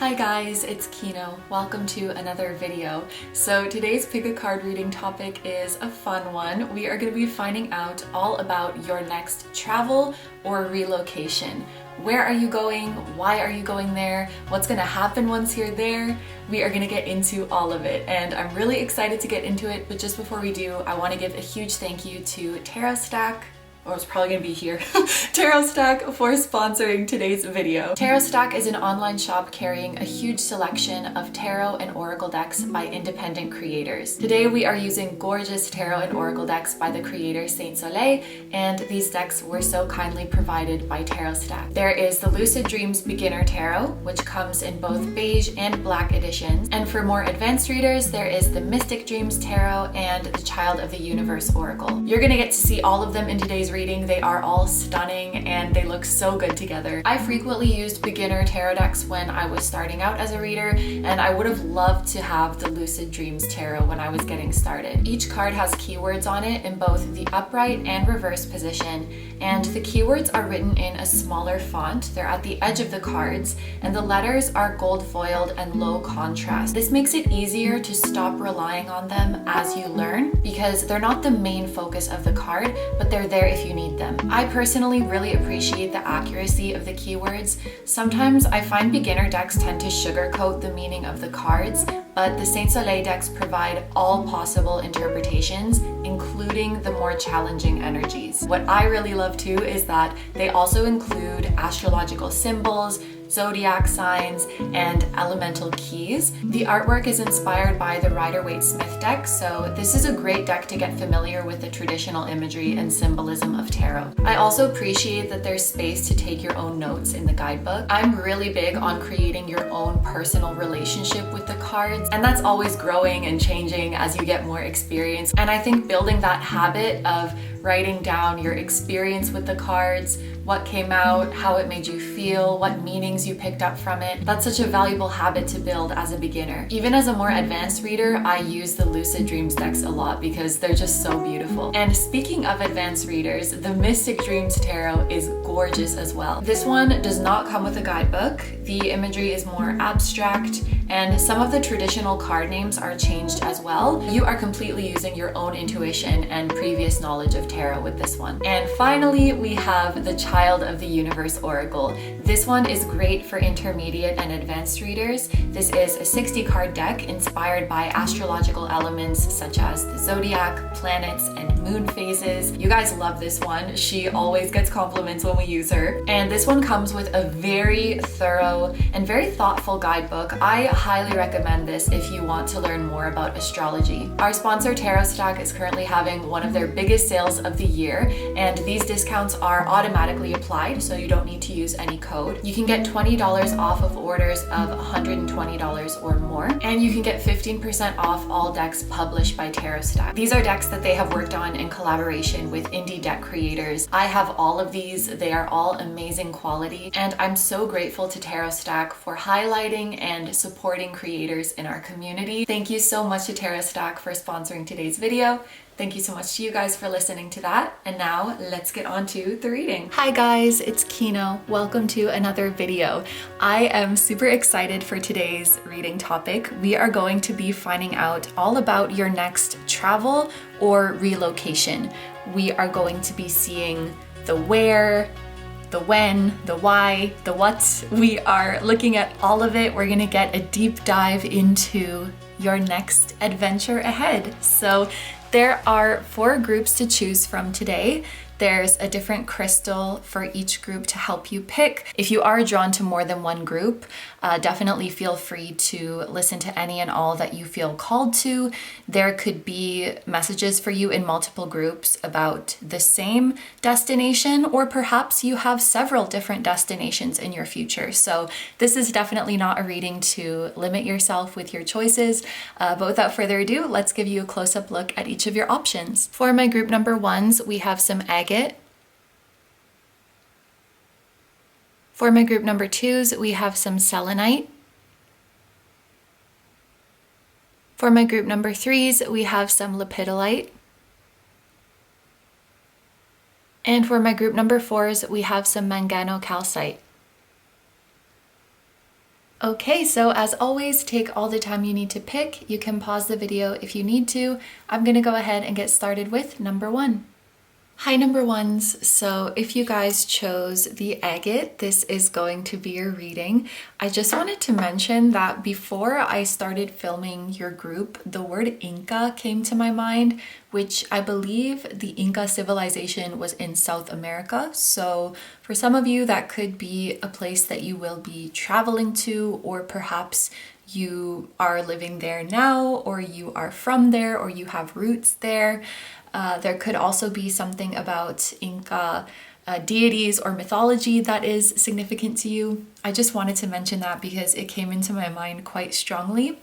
Hi guys, it's Kino. Welcome to another video. So today's pick a card reading topic is a fun one. We are going to be finding out all about your next travel or relocation. Where are you going? Why are you going there? What's going to happen once you're there? We are going to get into all of it, and I'm really excited to get into it. But just before we do, I want to give a huge thank you to Tarot Stack. Or it's probably gonna be here. Tarot Stack for sponsoring today's video. Tarot Stack is an online shop carrying a huge selection of tarot and oracle decks by independent creators. Today we are using gorgeous tarot and oracle decks by the creator Soleil, and these decks were so kindly provided by Tarot Stack. There is the Lucid Dreams Beginner Tarot, which comes in both beige and black editions. And for more advanced readers, there is the Mystic Dreams Tarot and the Child of the Universe Oracle. You're gonna get to see all of them in today's reading. They are all stunning and they look so good together. I frequently used beginner tarot decks when I was starting out as a reader, and I would have loved to have the Lucid Dreams Tarot when I was getting started. Each card has keywords on it in both the upright and reverse position, and the keywords are written in a smaller font. They're at the edge of the cards, and the letters are gold foiled and low contrast. This makes it easier to stop relying on them as you learn, because they're not the main focus of the card, but they're there if you need them. I personally really appreciate the accuracy of the keywords. Sometimes I find beginner decks tend to sugarcoat the meaning of the cards, but the Saint Soleil decks provide all possible interpretations, including the more challenging energies. What I really love too is that they also include astrological symbols, zodiac signs, and elemental keys. The artwork is inspired by the Rider-Waite-Smith deck, so this is a great deck to get familiar with the traditional imagery and symbolism of tarot. I also appreciate that there's space to take your own notes in the guidebook. I'm really big on creating your own personal relationship with the cards, and that's always growing and changing as you get more experience. And I think building that habit of writing down your experience with the cards, what came out, how it made you feel, what meanings you picked up from it. That's such a valuable habit to build as a beginner. Even as a more advanced reader, I use the Lucid Dreams decks a lot because they're just so beautiful. And speaking of advanced readers, the Mystic Dreams Tarot is gorgeous as well. This one does not come with a guidebook. The imagery is more abstract, and some of the traditional card names are changed as well. You are completely using your own intuition and previous knowledge of tarot with this one. And finally, we have the Child of the Universe Oracle. This one is great for intermediate and advanced readers. This is a 60 card deck inspired by astrological elements such as the zodiac, planets, and moon phases. You guys love this one. She always gets compliments when we use her. And this one comes with a very thorough and very thoughtful guidebook. I highly recommend this if you want to learn more about astrology. Our sponsor Tarot Stack is currently having one of their biggest sales of the year, and these discounts are automatically applied, so you don't need to use any code. You can get $20 off of orders of $120 or more, and you can get 15% off all decks published by Tarot Stack. These are decks that they have worked on in collaboration with indie deck creators. I have all of these. They are all amazing quality, and I'm so grateful to Tarot Stack for highlighting and supporting creators in our community. Thank you so much to Tarot Stack for sponsoring today's video. Thank you so much to you guys for listening to that. And now let's get on to the reading. Hi guys, it's Kino. Welcome to another video. I am super excited for today's reading topic. We are going to be finding out all about your next travel or relocation. We are going to be seeing the where, the when, the why, the what. We are looking at all of it. We're gonna get a deep dive into your next adventure ahead. So there are 4 groups to choose from today. There's a different crystal for each group to help you pick. If you are drawn to more than one group, definitely feel free to listen to any and all that you feel called to. There could be messages for you in multiple groups about the same destination, or perhaps you have several different destinations in your future. So this is definitely not a reading to limit yourself with your choices. But without further ado, let's give you a close-up look at each of your options. For my group number 1s, we have some Agate. For my group number 2s, we have some Selenite. For my group number 3s, we have some Lepidolite. And for my group number 4s, we have some Mangano Calcite. Okay, so as always, take all the time you need to pick. You can pause the video if you need to. I'm gonna go ahead and get started with number one. Hi number ones. So if you guys chose the agate, this is going to be your reading. I just wanted to mention that before I started filming your group, the word Inca came to my mind, which I believe the Inca civilization was in South America. So for some of you, that could be a place that you will be traveling to, or perhaps you are living there now, or you are from there, or you have roots there. There could also be something about Inca deities or mythology that is significant to you. I just wanted to mention that because it came into my mind quite strongly.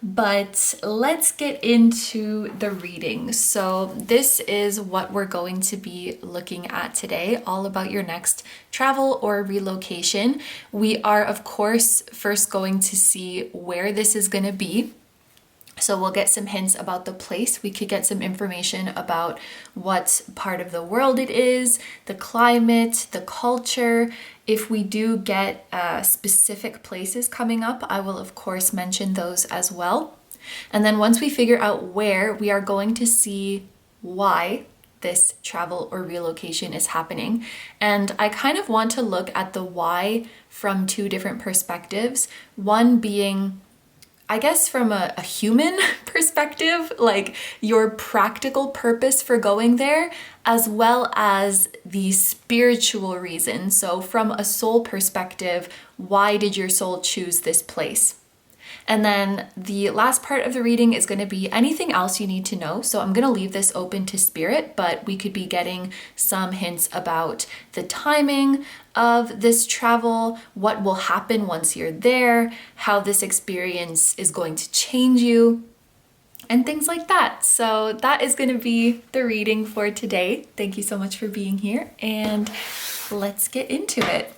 But let's get into the reading. So this is what we're going to be looking at today, all about your next travel or relocation. We are, of course, first going to see where this is going to be. So we'll get some hints about the place. We could get some information about what part of the world it is, the climate, the culture. If we do get specific places coming up, I will of course mention those as well. And then once we figure out where, we are going to see why this travel or relocation is happening. And I kind of want to look at the why from two different perspectives. One being, I guess, from a human perspective, like your practical purpose for going there, as well as the spiritual reason. So from a soul perspective, why did your soul choose this place? And then the last part of the reading is going to be anything else you need to know. So I'm going to leave this open to spirit, but we could be getting some hints about the timing of this travel, what will happen once you're there, how this experience is going to change you, and things like that. So that is going to be the reading for today. Thank you so much for being here, and let's get into it.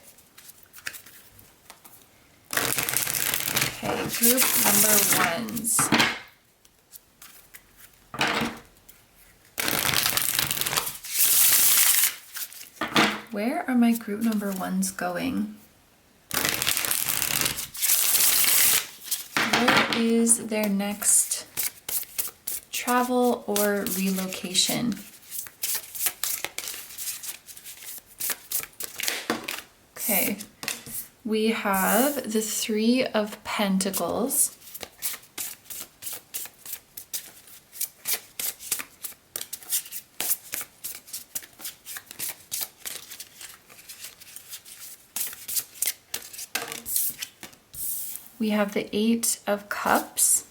Okay, group number ones. Where are my group number ones going? Where is their next travel or relocation? Okay. We have the Three of Pentacles. We have the Eight of Cups.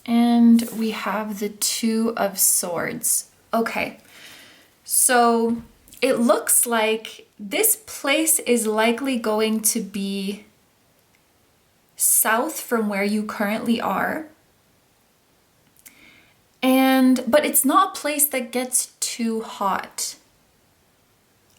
And we have the Two of Swords. Okay, so it looks like this place is likely going to be south from where you currently are. But it's not a place that gets too hot.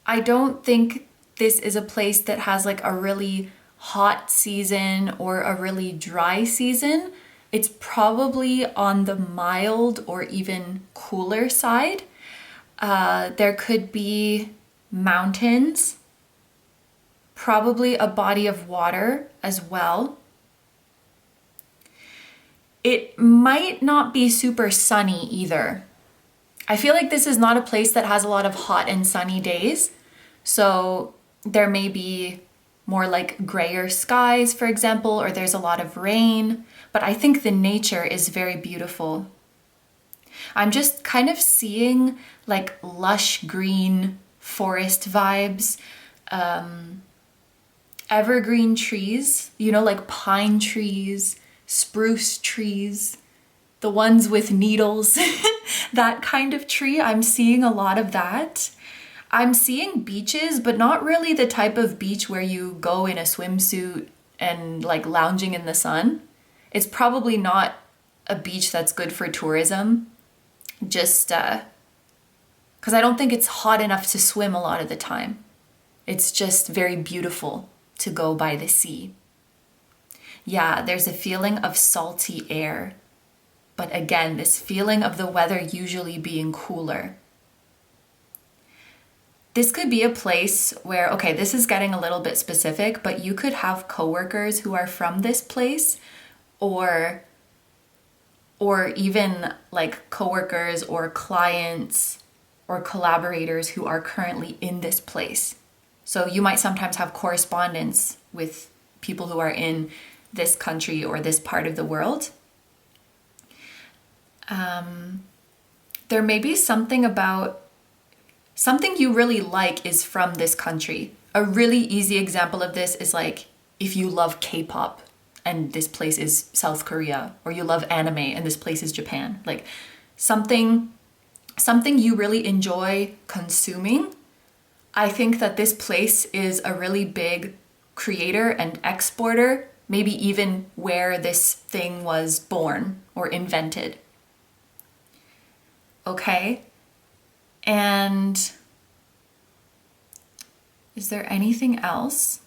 I don't think this is a place that has like a really hot season or a really dry season. It's probably on the mild or even cooler side. There could be mountains, probably a body of water as well. It might not be super sunny either. I feel like this is not a place that has a lot of hot and sunny days. So there may be more like grayer skies, for example, or there's a lot of rain. But I think the nature is very beautiful. I'm just kind of seeing like lush green forest vibes, evergreen trees, you know, like pine trees, spruce trees, the ones with needles, that kind of tree. I'm seeing a lot of that. I'm seeing beaches, but not really the type of beach where you go in a swimsuit and like lounging in the sun. It's probably not a beach that's good for tourism, just because I don't think it's hot enough to swim a lot of the time. It's just very beautiful to go by the sea. Yeah, there's a feeling of salty air. But again, this feeling of the weather usually being cooler. This could be a place where, okay, this is getting a little bit specific, but you could have coworkers who are from this place, or even like coworkers or clients or collaborators who are currently in this place. So you might sometimes have correspondence with people who are in this country or this part of the world. There may be something you really like is from this country. A really easy example of this is like if you love K-pop and this place is South Korea, or you love anime and this place is Japan. Like something you really enjoy consuming. I think that this place is a really big creator and exporter, maybe even where this thing was born or invented. Okay? And is there anything else?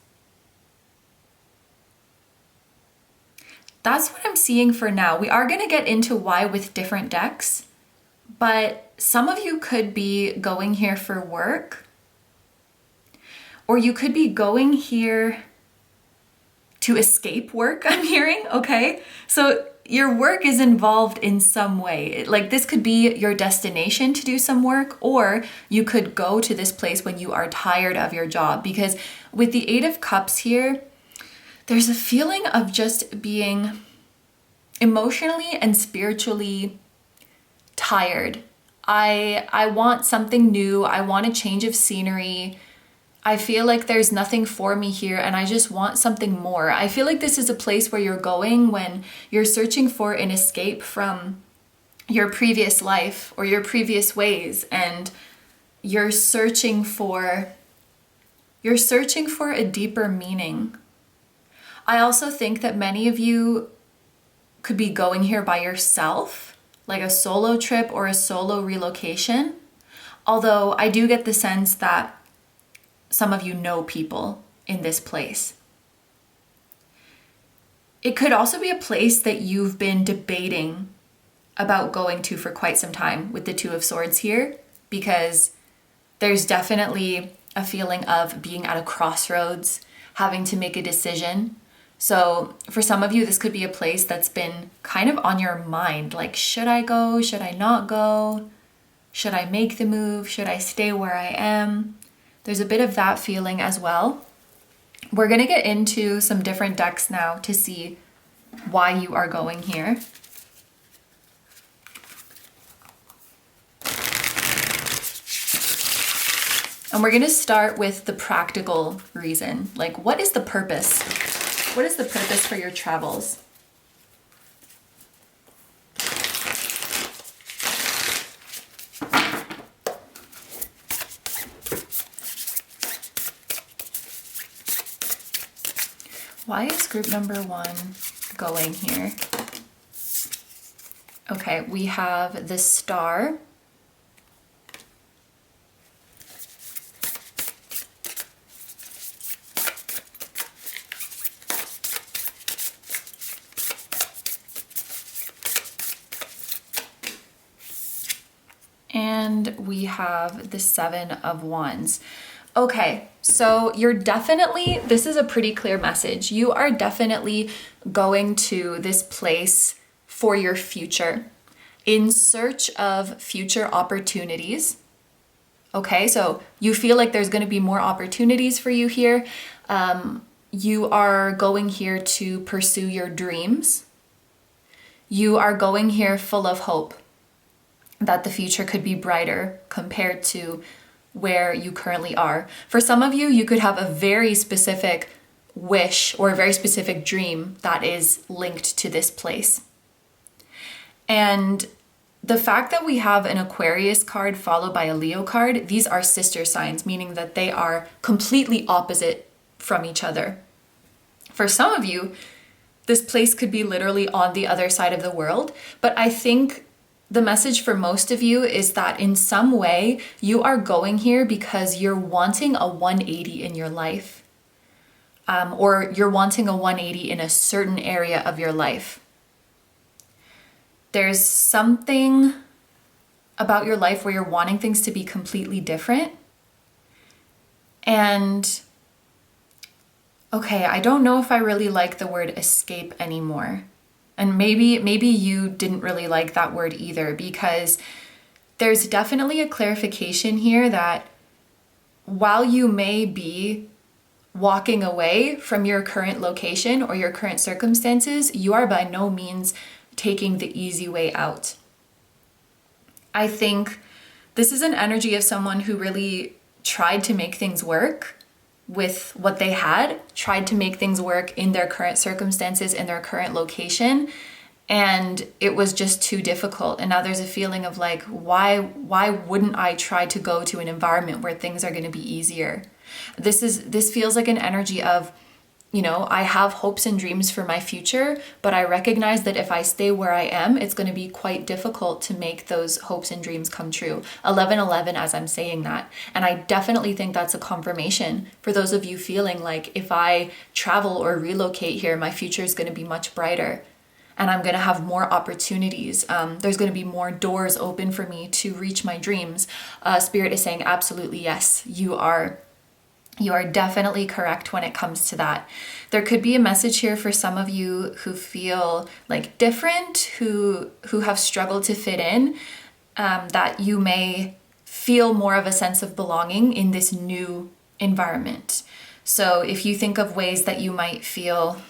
That's what I'm seeing for now. We are going to get into why with different decks, but some of you could be going here for work, or you could be going here to escape work, I'm hearing, okay? So your work is involved in some way. Like this could be your destination to do some work, or you could go to this place when you are tired of your job, because with the Eight of Cups here, there's a feeling of just being emotionally and spiritually tired. I want something new. I want a change of scenery. I feel like there's nothing for me here and I just want something more. I feel like this is a place where you're going when you're searching for an escape from your previous life or your previous ways, and you're searching for a deeper meaning. I also think that many of you could be going here by yourself, like a solo trip or a solo relocation. Although I do get the sense that some of you know people in this place. It could also be a place that you've been debating about going to for quite some time with the Two of Swords here, because there's definitely a feeling of being at a crossroads, having to make a decision. So for some of you, this could be a place that's been kind of on your mind, like, should I go? Should I not go? Should I make the move? Should I stay where I am? There's a bit of that feeling as well. We're going to get into some different decks now to see why you are going here. And we're going to start with the practical reason. Like, what is the purpose? What is the purpose for your travels? Why is group number 1 going here? Okay, we have the Star. And we have the Seven of Wands. Okay, so you're definitely, this is a pretty clear message. You are definitely going to this place for your future, in search of future opportunities. Okay, so you feel like there's going to be more opportunities for you here. You are going here to pursue your dreams. You are going here full of hope that the future could be brighter compared to where you currently are. For some of you, you could have a very specific wish or a very specific dream that is linked to this place. And the fact that we have an Aquarius card followed by a Leo card, these are sister signs, meaning that they are completely opposite from each other. For some of you, this place could be literally on the other side of the world, but I think the message for most of you is that in some way you are going here because you're wanting a 180 in your life, or you're wanting a 180 in a certain area of your life. There's something about your life where you're wanting things to be completely different. And okay, I don't know if I really like the word escape anymore. And maybe you didn't really like that word either, because there's definitely a clarification here that while you may be walking away from your current location or your current circumstances, you are by no means taking the easy way out. I think this is an energy of someone who really tried to make things work with what they had, tried to make things work in their current circumstances, in their current location, and it was just too difficult. And now there's a feeling of like, why wouldn't I try to go to an environment where things are going to be easier? This feels like an energy of, you know, I have hopes and dreams for my future, but I recognize that if I stay where I am, it's going to be quite difficult to make those hopes and dreams come true. 11/11 as I'm saying that. And I definitely think that's a confirmation for those of you feeling like if I travel or relocate here, my future is going to be much brighter and I'm going to have more opportunities. There's going to be more doors open for me to reach my dreams. Spirit is saying absolutely yes, you are definitely correct when it comes to that. There could be a message here for some of you who feel like different, who have struggled to fit in, that you may feel more of a sense of belonging in this new environment. So if you think of ways that you might feel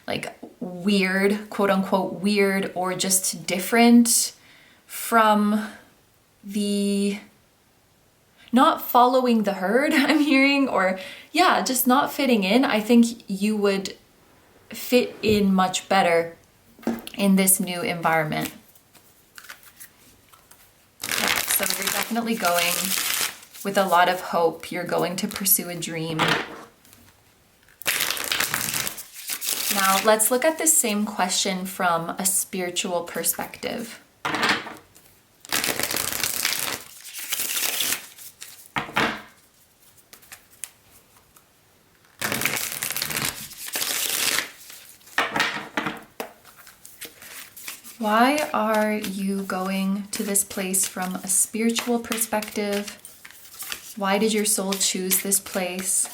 like weird, quote unquote weird, or just different from the not following the herd, I'm hearing, or yeah, just not fitting in, I think you would fit in much better in this new environment. Yeah, so you're definitely going with a lot of hope. You're going to pursue a dream. Now, let's look at this same question from a spiritual perspective. Why are you going to this place from a spiritual perspective? Why did your soul choose this place?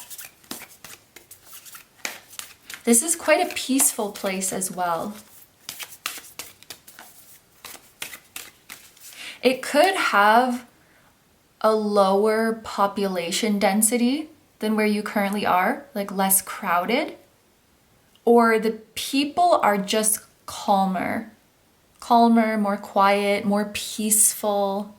This is quite a peaceful place as well. It could have a lower population density than where you currently are, like less crowded, or the people are just calmer, more quiet, more peaceful.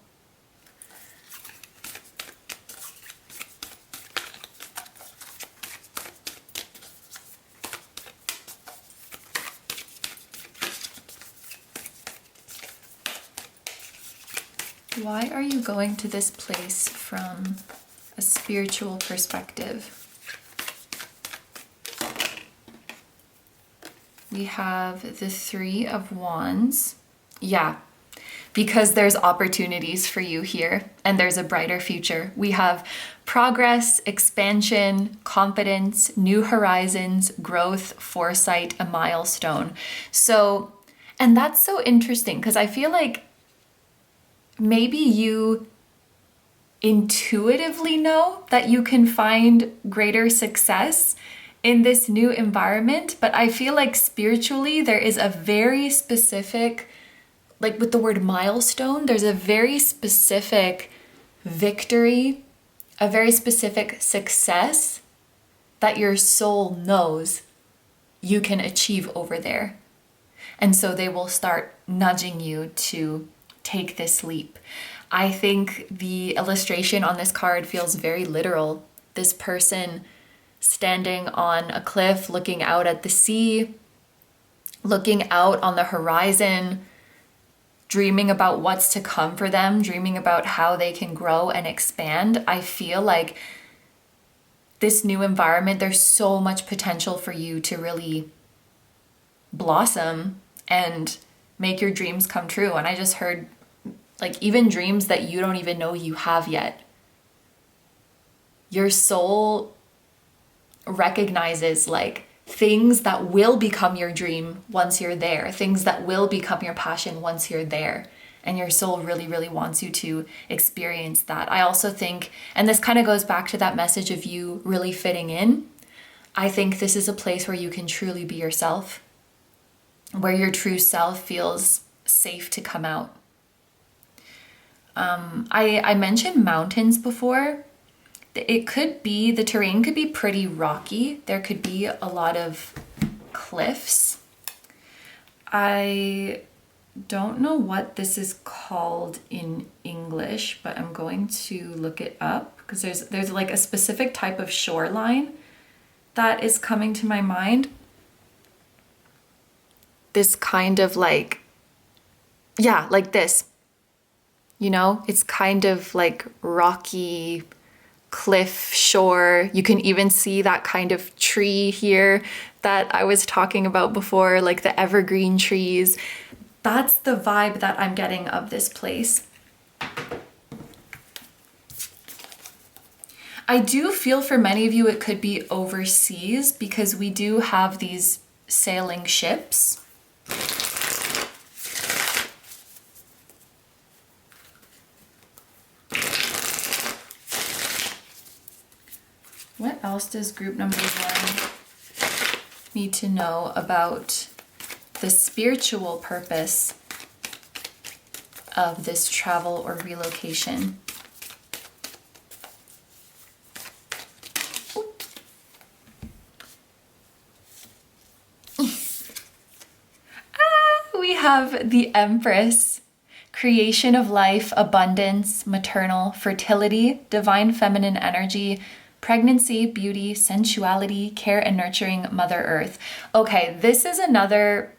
Why are you going to this place from a spiritual perspective? We have the Three of Wands. Yeah, because there's opportunities for you here and there's a brighter future. We have progress, expansion, confidence, new horizons, growth, foresight, a milestone. So, and that's so interesting because I feel like maybe you intuitively know that you can find greater success in this new environment, but I feel like spiritually there is a very specific, like with the word milestone, there's a very specific victory, a very specific success that your soul knows you can achieve over there. And so they will start nudging you to take this leap. I think the illustration on this card feels very literal. This person standing on a cliff, looking out at the sea, looking out on the horizon, dreaming about what's to come for them, dreaming about how they can grow and expand. I feel like this new environment, there's so much potential for you to really blossom and make your dreams come true. And I just heard like even dreams that you don't even know you have yet. Your soul recognizes like things that will become your dream once you're there, things that will become your passion once you're there. And your soul really, really wants you to experience that. I also think, and this kind of goes back to that message of you really fitting in, I think this is a place where you can truly be yourself, where your true self feels safe to come out. I mentioned mountains before. It could be, the terrain could be pretty rocky. There could be a lot of cliffs. I don't know what this is called in English, but I'm going to look it up because there's like a specific type of shoreline that is coming to my mind. This kind of like, yeah, like this, you know, it's kind of like rocky cliff shore. You can even see that kind of tree here that I was talking about before, like the evergreen trees. That's the vibe that I'm getting of this place. I do feel for many of you it could be overseas because we do have these sailing ships. What else does group number 1 need to know about the spiritual purpose of this travel or relocation? We have the Empress. Creation of life, abundance, maternal, fertility, divine feminine energy, pregnancy, beauty, sensuality, care and nurturing Mother Earth. Okay, this is another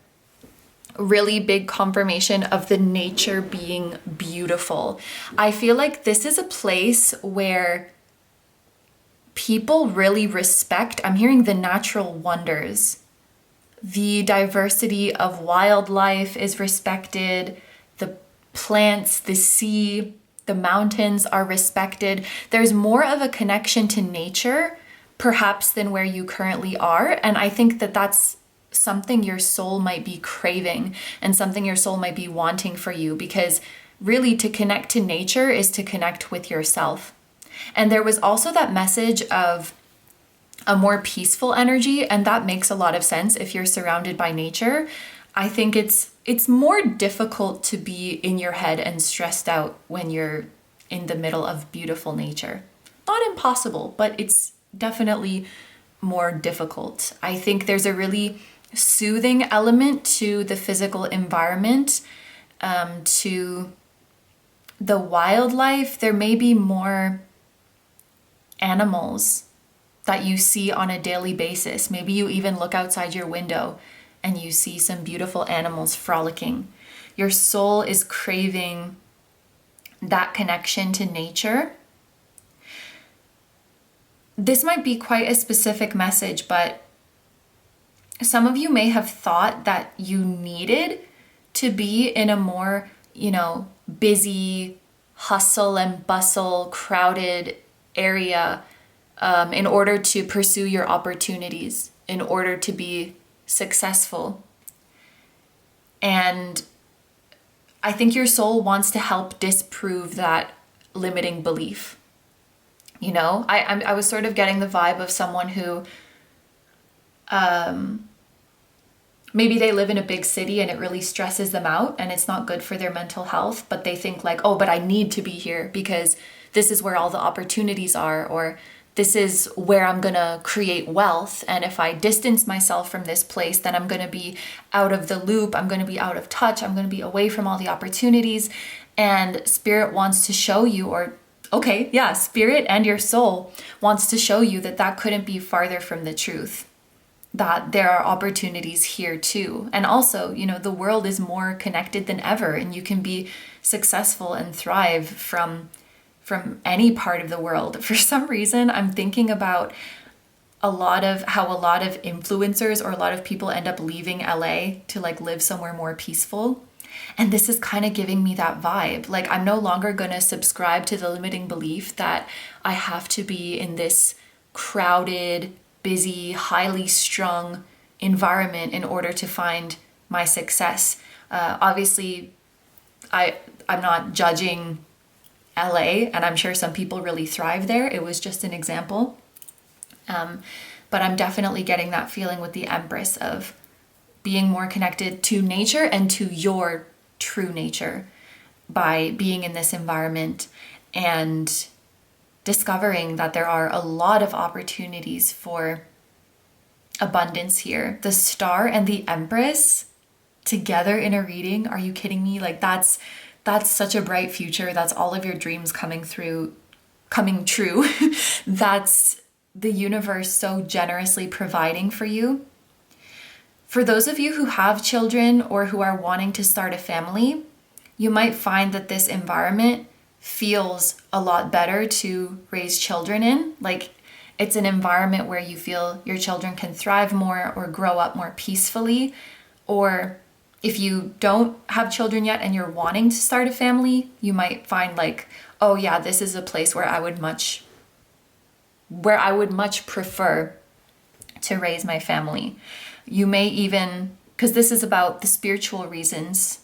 really big confirmation of the nature being beautiful. I feel like this is a place where people really respect, I'm hearing the natural wonders. The diversity of wildlife is respected. The plants, the sea, the mountains are respected. There's more of a connection to nature, perhaps, than where you currently are. And I think that that's something your soul might be craving and something your soul might be wanting for you, because really to connect to nature is to connect with yourself. And there was also that message of a more peaceful energy, and that makes a lot of sense if you're surrounded by nature. I think it's more difficult to be in your head and stressed out when you're in the middle of beautiful nature. Not impossible, but it's definitely more difficult. I think there's a really soothing element to the physical environment, to the wildlife. There may be more animals that you see on a daily basis. Maybe you even look outside your window and you see some beautiful animals frolicking. Your soul is craving that connection to nature. This might be quite a specific message, but some of you may have thought that you needed to be in a more, busy, hustle and bustle, crowded area in order to pursue your opportunities, in order to be successful. And I think your soul wants to help disprove that limiting belief. I was sort of getting the vibe of someone who maybe they live in a big city and it really stresses them out and it's not good for their mental health, but they think like, oh, but I need to be here because this is where all the opportunities are, or this is where I'm gonna create wealth. And if I distance myself from this place, then I'm gonna be out of the loop. I'm gonna be out of touch. I'm gonna be away from all the opportunities. And Spirit wants to show you, Spirit and your soul wants to show you that that couldn't be farther from the truth, that there are opportunities here too. And also, the world is more connected than ever, and you can be successful and thrive from any part of the world. For some reason, I'm thinking about a lot of influencers or a lot of people end up leaving LA to like live somewhere more peaceful. And this is kind of giving me that vibe. Like, I'm no longer going to subscribe to the limiting belief that I have to be in this crowded, busy, highly strung environment in order to find my success. Obviously, I'm not judging LA, and I'm sure some people really thrive there. It was just an example. But I'm definitely getting that feeling with the Empress of being more connected to nature and to your true nature by being in this environment and discovering that there are a lot of opportunities for abundance here. The Star and the Empress together in a reading, are you kidding me? Like, that's such a bright future. That's all of your dreams coming true. That's the universe so generously providing for you. For those of you who have children or who are wanting to start a family, you might find that this environment feels a lot better to raise children in. Like, it's an environment where you feel your children can thrive more or grow up more peacefully. Or if you don't have children yet and you're wanting to start a family, you might find like, oh yeah, this is a place where I would much prefer to raise my family. You may even, because this is about the spiritual reasons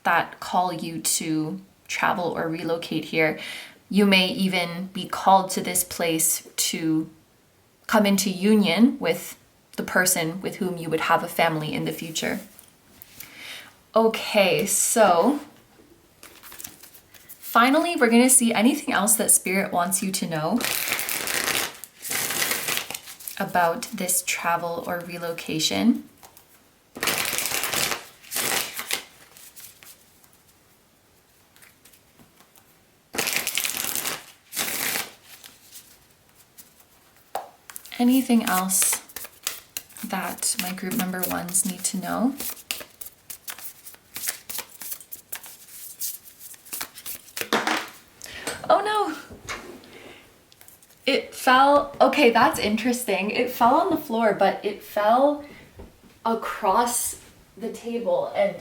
that call you to travel or relocate here, you may even be called to this place to come into union with the person with whom you would have a family in the future. Okay, so finally, we're going to see anything else that Spirit wants you to know about this travel or relocation. Anything else that my group member ones need to know? Oh no! It fell, okay, that's interesting. It fell on the floor, but it fell across the table and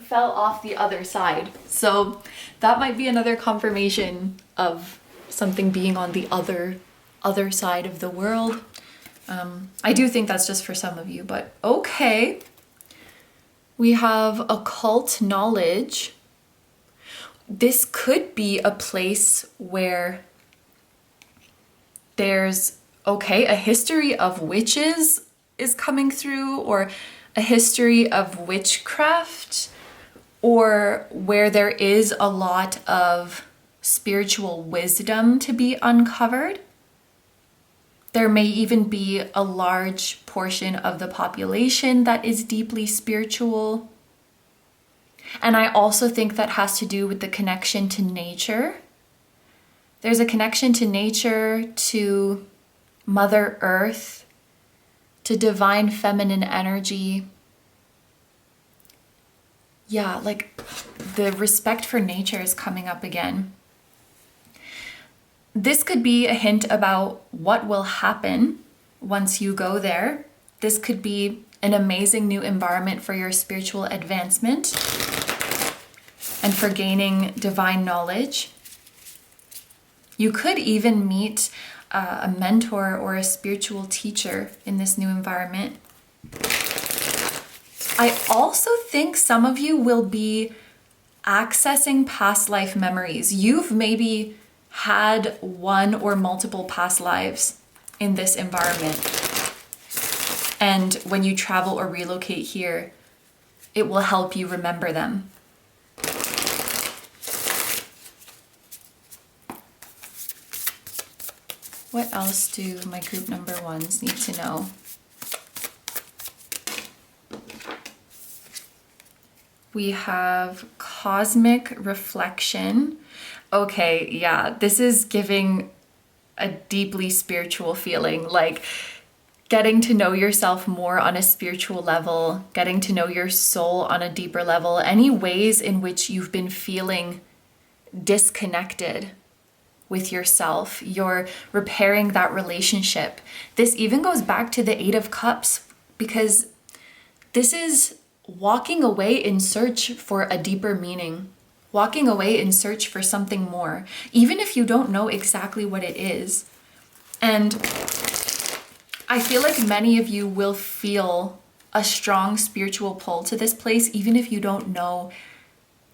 fell off the other side. So that might be another confirmation of something being on the other side of the world. I do think that's just for some of you, but okay. We have occult knowledge. This could be a place where there's, a history of witches is coming through, or a history of witchcraft, or where there is a lot of spiritual wisdom to be uncovered. There may even be a large portion of the population that is deeply spiritual. And I also think that has to do with the connection to nature. There's a connection to nature, to Mother Earth, to divine feminine energy. Yeah, like the respect for nature is coming up again. This could be a hint about what will happen once you go there. This could be an amazing new environment for your spiritual advancement and for gaining divine knowledge. You could even meet a mentor or a spiritual teacher in this new environment. I also think some of you will be accessing past life memories. You've maybe had one or multiple past lives in this environment. And when you travel or relocate here, it will help you remember them. What else do my group number ones need to know? We have cosmic reflection. Okay, yeah, this is giving a deeply spiritual feeling, like getting to know yourself more on a spiritual level, getting to know your soul on a deeper level, any ways in which you've been feeling disconnected with yourself. You're repairing that relationship. This even goes back to the Eight of Cups, because this is walking away in search for a deeper meaning, walking away in search for something more, even if you don't know exactly what it is. And I feel like many of you will feel a strong spiritual pull to this place, even if you don't know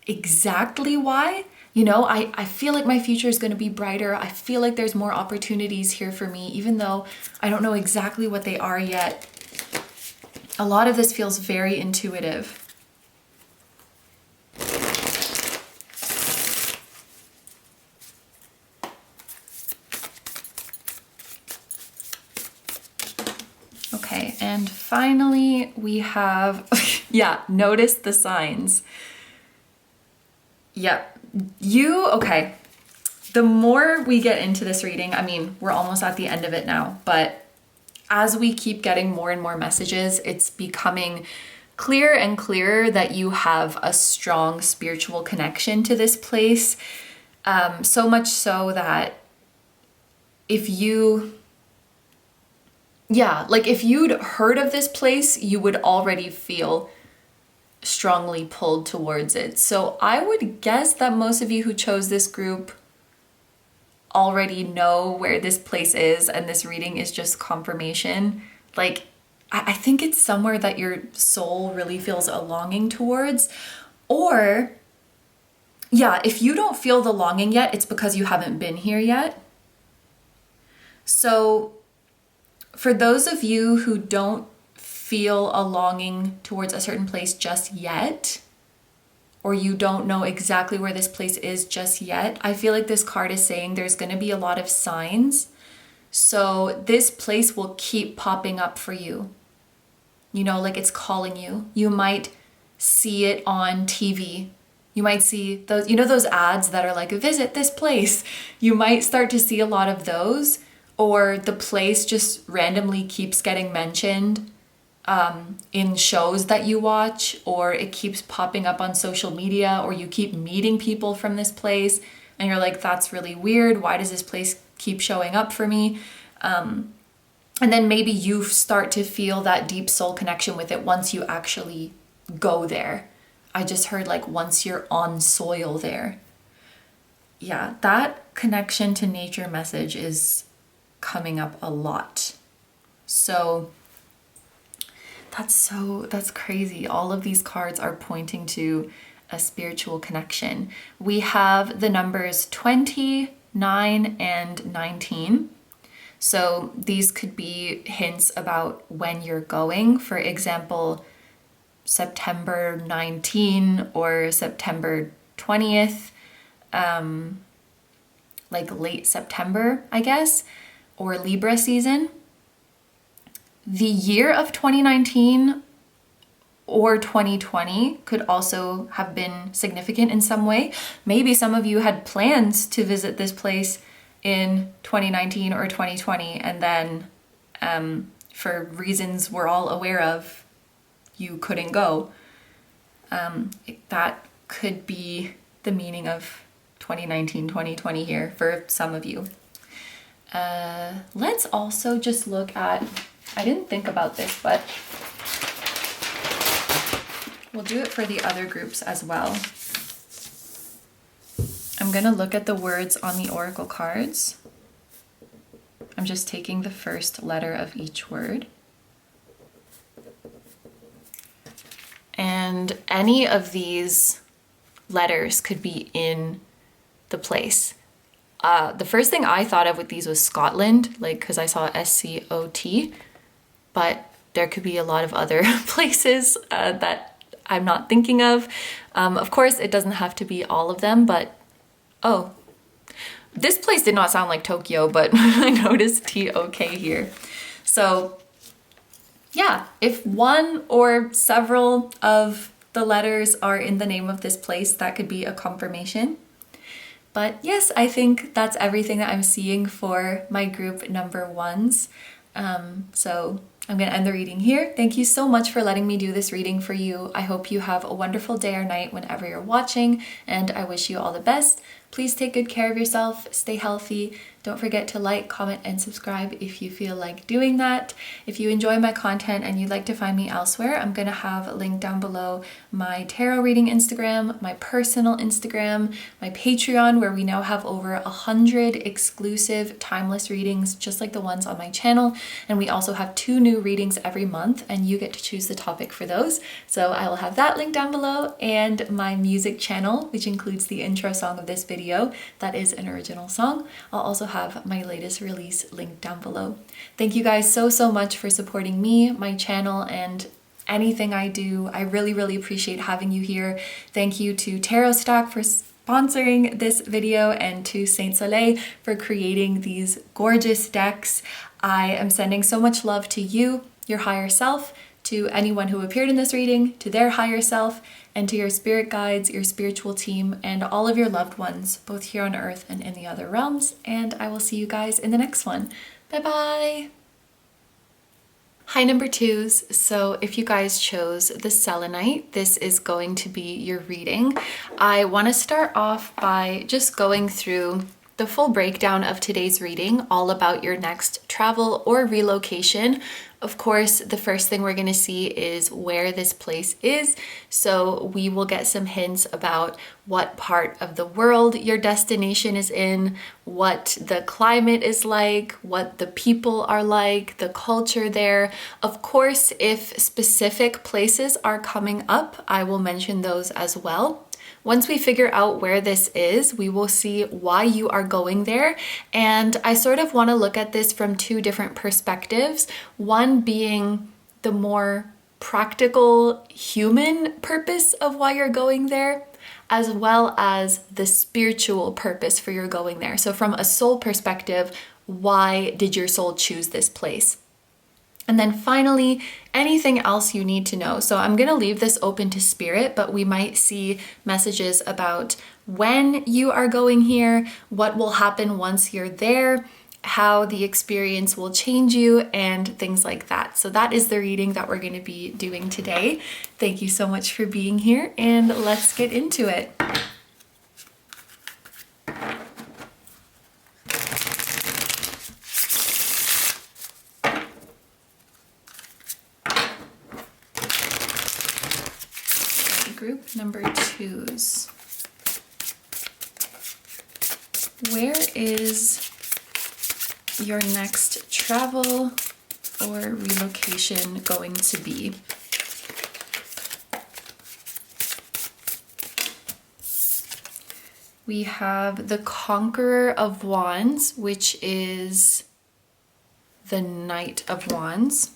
exactly why. You know, I feel like my future is going to be brighter. I feel like there's more opportunities here for me, even though I don't know exactly what they are yet. A lot of this feels very intuitive. Okay, and finally we have, yeah, notice the signs. Yep, okay. The more we get into this reading, I mean, we're almost at the end of it now, but as we keep getting more and more messages, it's becoming clearer and clearer that you have a strong spiritual connection to this place. So much so that if you'd heard of this place, you would already feel strongly pulled towards it. So I would guess that most of you who chose this group already know where this place is, and this reading is just confirmation. Like, I think it's somewhere that your soul really feels a longing towards. Or, yeah, if you don't feel the longing yet, it's because you haven't been here yet. So for those of you who don't feel a longing towards a certain place just yet, or you don't know exactly where this place is just yet, I feel like this card is saying there's going to be a lot of signs. So this place will keep popping up for you. You know, like it's calling you. You might see it on TV. You might see those, you know, those ads that are like, visit this place. You might start to see a lot of those, or the place just randomly keeps getting mentioned in shows that you watch, or it keeps popping up on social media, or you keep meeting people from this place and you're like, that's really weird. Why does this place keep showing up for me? And then maybe you start to feel that deep soul connection with it once you actually go there. I just heard like once you're on soil there. Yeah, that connection to nature message is coming up a lot. So that's crazy. All of these cards are pointing to a spiritual connection. We have the numbers 20, 9, and 19. So these could be hints about when you're going. For example, September 19 or September 20th, like late September, I guess, or Libra season. The year of 2019 or 2020 could also have been significant in some way. Maybe some of you had plans to visit this place in 2019 or 2020, and then for reasons we're all aware of, you couldn't go. That could be the meaning of 2019, 2020 here for some of you. Let's also just look at, I didn't think about this, but we'll do it for the other groups as well. I'm going to look at the words on the oracle cards. I'm just taking the first letter of each word. And any of these letters could be in the place. The first thing I thought of with these was Scotland, like because I saw SCOT, but there could be a lot of other places that I'm not thinking of. Of course, it doesn't have to be all of them, but oh, this place did not sound like Tokyo, but I noticed TOK here. So yeah, if one or several of the letters are in the name of this place, that could be a confirmation. But yes, I think that's everything that I'm seeing for my group number ones. So I'm going to end the reading here. Thank you so much for letting me do this reading for you. I hope you have a wonderful day or night whenever you're watching, and I wish you all the best. Please take good care of yourself, stay healthy. Don't forget to like, comment, and subscribe if you feel like doing that. If you enjoy my content and you'd like to find me elsewhere, I'm gonna have a link down below my tarot reading Instagram, my personal Instagram, my Patreon, where we now have over 100 exclusive timeless readings, just like the ones on my channel. And we also have 2 new readings every month, and you get to choose the topic for those. So I will have that link down below, and my music channel, which includes the intro song of this video. That is an original song. I'll also have my latest release linked down below. Thank you guys so much for supporting me, my channel, and anything I do. I really appreciate having you here. Thank you to Tarot Stock for sponsoring this video, and to Saint Soleil for creating these gorgeous decks. I am sending so much love to you, your higher self, to anyone who appeared in this reading, to their higher self, and to your spirit guides, your spiritual team, and all of your loved ones, both here on earth and in the other realms. And I will see you guys in the next one. Bye bye! Hi number 2s. So if you guys chose the Selenite, this is going to be your reading. I want to start off by just going through the full breakdown of today's reading, all about your next travel or relocation. Of course, the first thing we're going to see is where this place is. So we will get some hints about what part of the world your destination is in, what the climate is like, what the people are like, the culture there. Of course, if specific places are coming up, I will mention those as well. Once we figure out where this is, we will see why you are going there. And I sort of want to look at this from 2 different perspectives. One being the more practical human purpose of why you're going there, as well as the spiritual purpose for your going there. So from a soul perspective, why did your soul choose this place? And then finally, anything else you need to know. So I'm going to leave this open to spirit, but we might see messages about when you are going here, what will happen once you're there, how the experience will change you, and things like that. So that is the reading that we're going to be doing today. Thank you so much for being here, and let's get into it. Group number 2s. Where is your next travel or relocation going to be? We have the Conqueror of Wands, which is the Knight of Wands.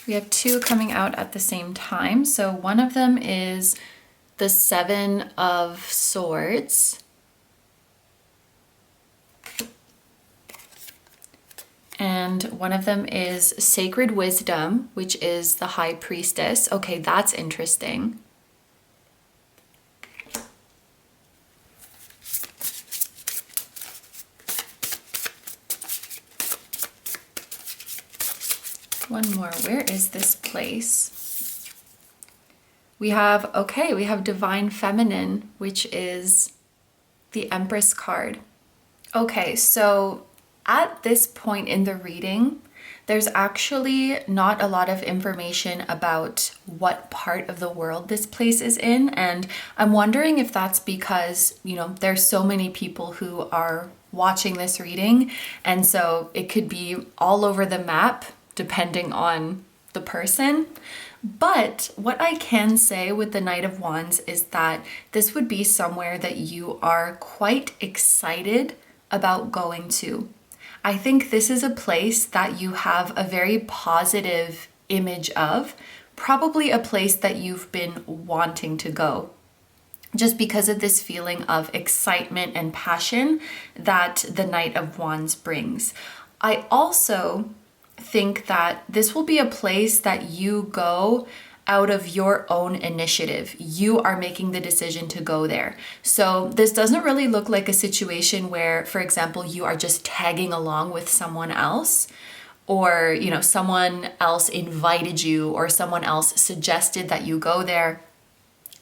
We have 2 coming out at the same time. So one of them is the 7 of Swords. And one of them is Sacred Wisdom, which is the High Priestess. Okay, that's interesting. One more. Where is this place? We have Divine Feminine, which is the Empress card. Okay, so at this point in the reading, there's actually not a lot of information about what part of the world this place is in. And I'm wondering if that's because, there's so many people who are watching this reading. And so it could be all over the map, depending on the person. But what I can say with the Knight of Wands is that this would be somewhere that you are quite excited about going to. I think this is a place that you have a very positive image of, probably a place that you've been wanting to go, just because of this feeling of excitement and passion that the Knight of Wands brings. I also think that this will be a place that you go out of your own initiative. You are making the decision to go there. So this doesn't really look like a situation where, for example, you are just tagging along with someone else. or, you know, someone else invited you or someone else suggested that you go there.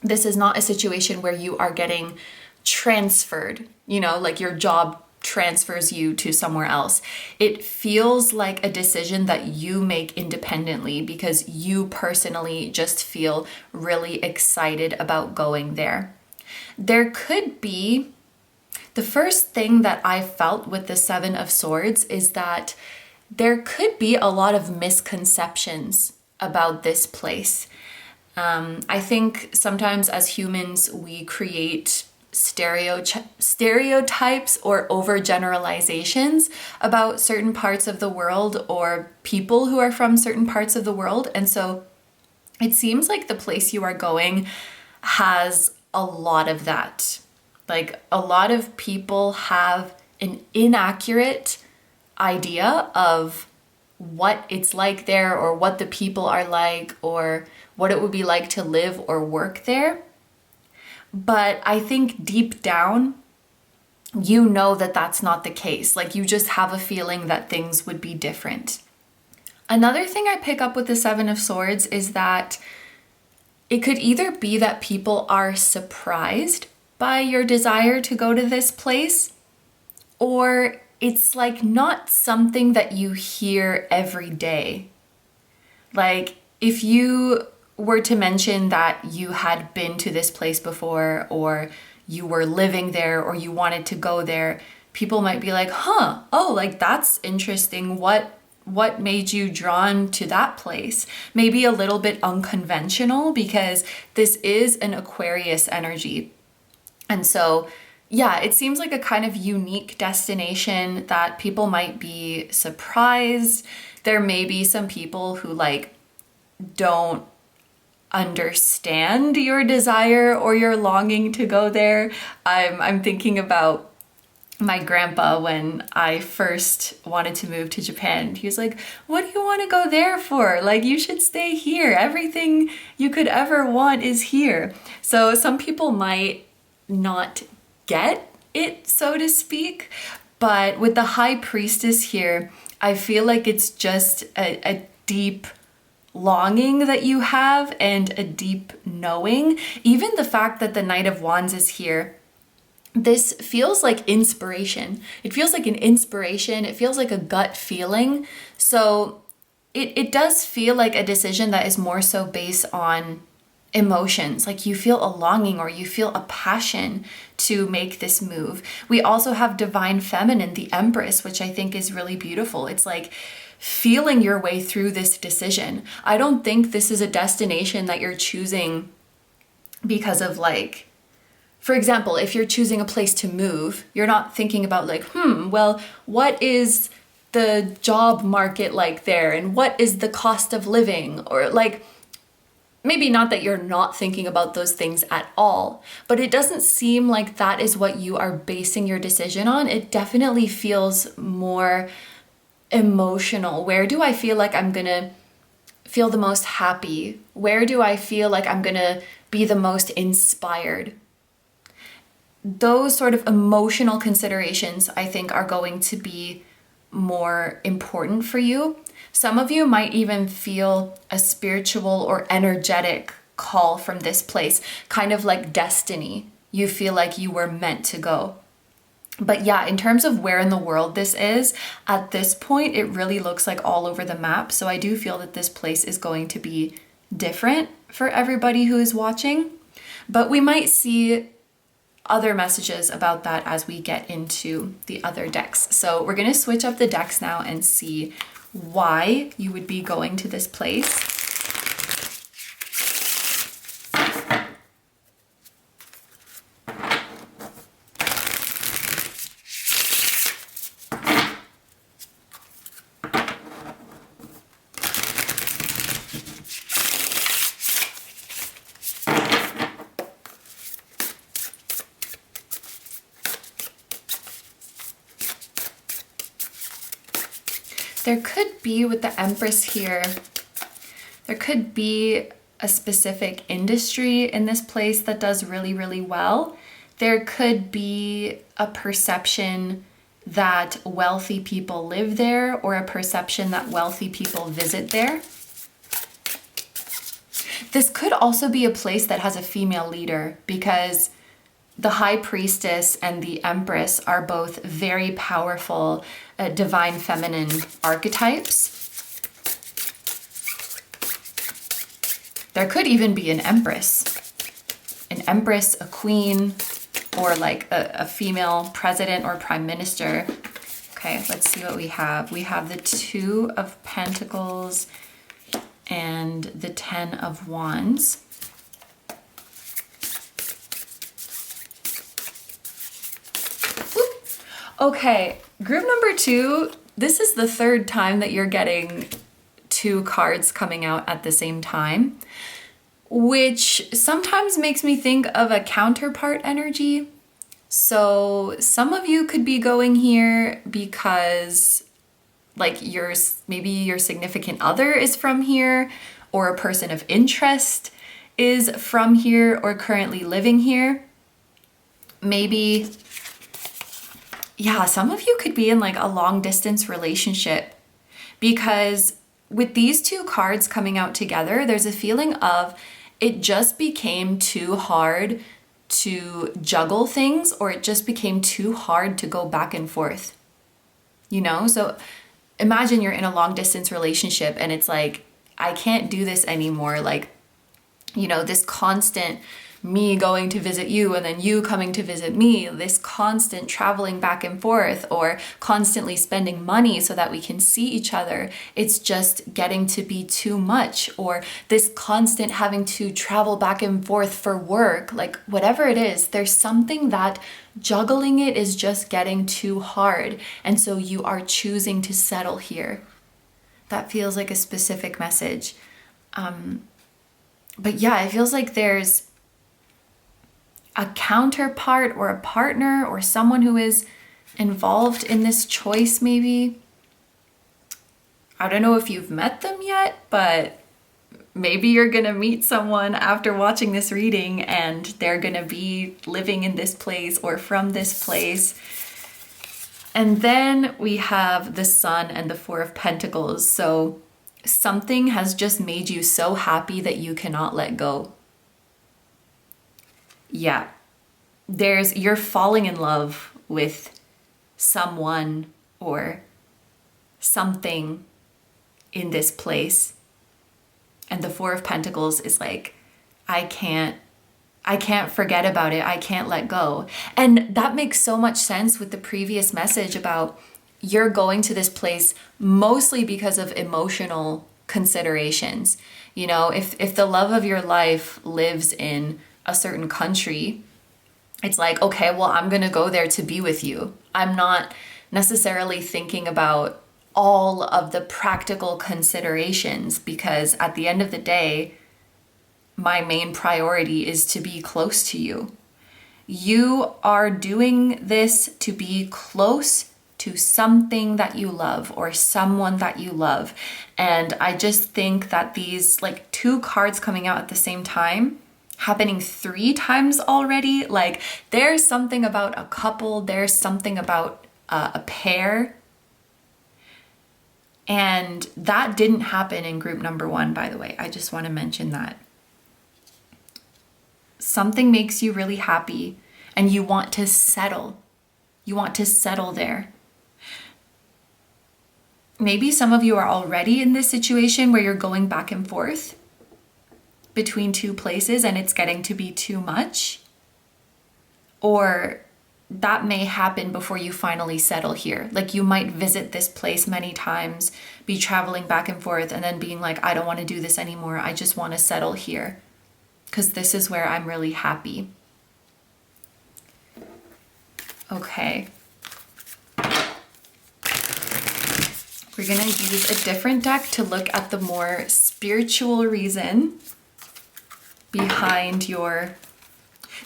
This is not a situation where you are getting transferred, you know, like your job transfers you to somewhere else. It feels like a decision that you make independently because you personally just feel really excited about going there. There could be, the first thing that I felt with the Seven of Swords is that there could be a lot of misconceptions about this place. I think sometimes as humans, we create stereotypes or overgeneralizations about certain parts of the world or people who are from certain parts of the world. And so it seems like the place you are going has a lot of that. Like a lot of people have an inaccurate idea of what it's like there or what the people are like or what it would be like to live or work there. But I think deep down, you know that that's not the case. Like you just have a feeling that things would be different. Another thing I pick up with the Seven of Swords is that it could either be that people are surprised by your desire to go to this place, or it's like not something that you hear every day. Like if you were to mention that you had been to this place before or you were living there or you wanted to go there, people might be like, oh, like that's interesting. What made you drawn to that place? Maybe a little bit unconventional because this is an Aquarius energy. And so, yeah, it seems like a kind of unique destination that people might be surprised. There may be some people who like don't understand your desire or your longing to go there. I'm thinking about my grandpa when I first wanted to move to Japan. He was like, what do you want to go there for? Like, you should stay here. Everything you could ever want is here. So some people might not get it, so to speak. But with the High Priestess here, I feel like it's just a deep longing that you have and a deep knowing. Even the fact that the Knight of Wands is here, this feels like inspiration. It feels like an inspiration. It feels like a gut feeling. So it does feel like a decision that is more so based on emotions. Like you feel a longing or you feel a passion to make this move. We also have Divine Feminine, the Empress, which I think is really beautiful. It's like feeling your way through this decision. I don't think this is a destination that you're choosing because of like, for example, if you're choosing a place to move, you're not thinking about like, well, what is the job market like there? And what is the cost of living? Or like, maybe not that you're not thinking about those things at all, but it doesn't seem like that is what you are basing your decision on. It definitely feels more emotional. Where do I feel like I'm gonna feel the most happy? Where do I feel like I'm gonna be the most inspired? Those sort of emotional considerations, I think, are going to be more important for you. Some of you might even feel a spiritual or energetic call from this place, kind of like destiny. You feel like you were meant to go. But yeah, in terms of where in the world this is, at this point, it really looks like all over the map. So I do feel that this place is going to be different for everybody who is watching. But we might see other messages about that as we get into the other decks. So we're going to switch up the decks now and see why you would be going to this place. There could be, with the Empress here, there could be a specific industry in this place that does really, really well. There could be a perception that wealthy people live there or a perception that wealthy people visit there. This could also be a place that has a female leader, because the High Priestess and the Empress are both very powerful divine feminine archetypes. There could even be an Empress, a queen, or like a female president or prime minister. Okay, let's see what we have. We have the Two of Pentacles and the Ten of Wands. Okay, group number 2, this is the third time that you're getting 2 cards coming out at the same time, which sometimes makes me think of a counterpart energy. So some of you could be going here because like maybe your significant other is from here, or a person of interest is from here or currently living here. Maybe, yeah, some of you could be in like a long distance relationship, because with these 2 cards coming out together, there's a feeling of it just became too hard to juggle things, or it just became too hard to go back and forth. You know, so imagine you're in a long distance relationship and it's like, I can't do this anymore. Like, you know, this constant me going to visit you and then you coming to visit me, this constant traveling back and forth, or constantly spending money so that we can see each other. It's just getting to be too much, or this constant having to travel back and forth for work, like whatever it is, there's something that juggling it is just getting too hard. And so you are choosing to settle here. That feels like a specific message. But yeah, it feels like there's a counterpart or a partner or someone who is involved in this choice maybe. I don't know if you've met them yet, but maybe you're gonna meet someone after watching this reading and they're gonna be living in this place or from this place. And then we have the Sun and the Four of Pentacles. So something has just made you so happy that you cannot let go. Yeah, you're falling in love with someone or something in this place. And the Four of Pentacles is like, I can't forget about it. I can't let go. And that makes so much sense with the previous message about you're going to this place mostly because of emotional considerations. You know, if the love of your life lives in a certain country, it's like, okay, well, I'm gonna go there to be with you. I'm not necessarily thinking about all of the practical considerations, because at the end of the day, my main priority is to be close to you. You are doing this to be close to something that you love or someone that you love. And I just think that these like 2 cards coming out at the same time, happening 3 times already, like there's something about a couple, there's something about a pair. And that didn't happen in group number 1, by the way. I just want to mention that. Something makes you really happy and you want to settle. You want to settle there. Maybe some of you are already in this situation where you're going back and forth between 2 places and it's getting to be too much. Or that may happen before you finally settle here. Like you might visit this place many times, be traveling back and forth, and then being like, I don't want to do this anymore. I just want to settle here because this is where I'm really happy. Okay. We're going to use a different deck to look at the more spiritual reason behind your...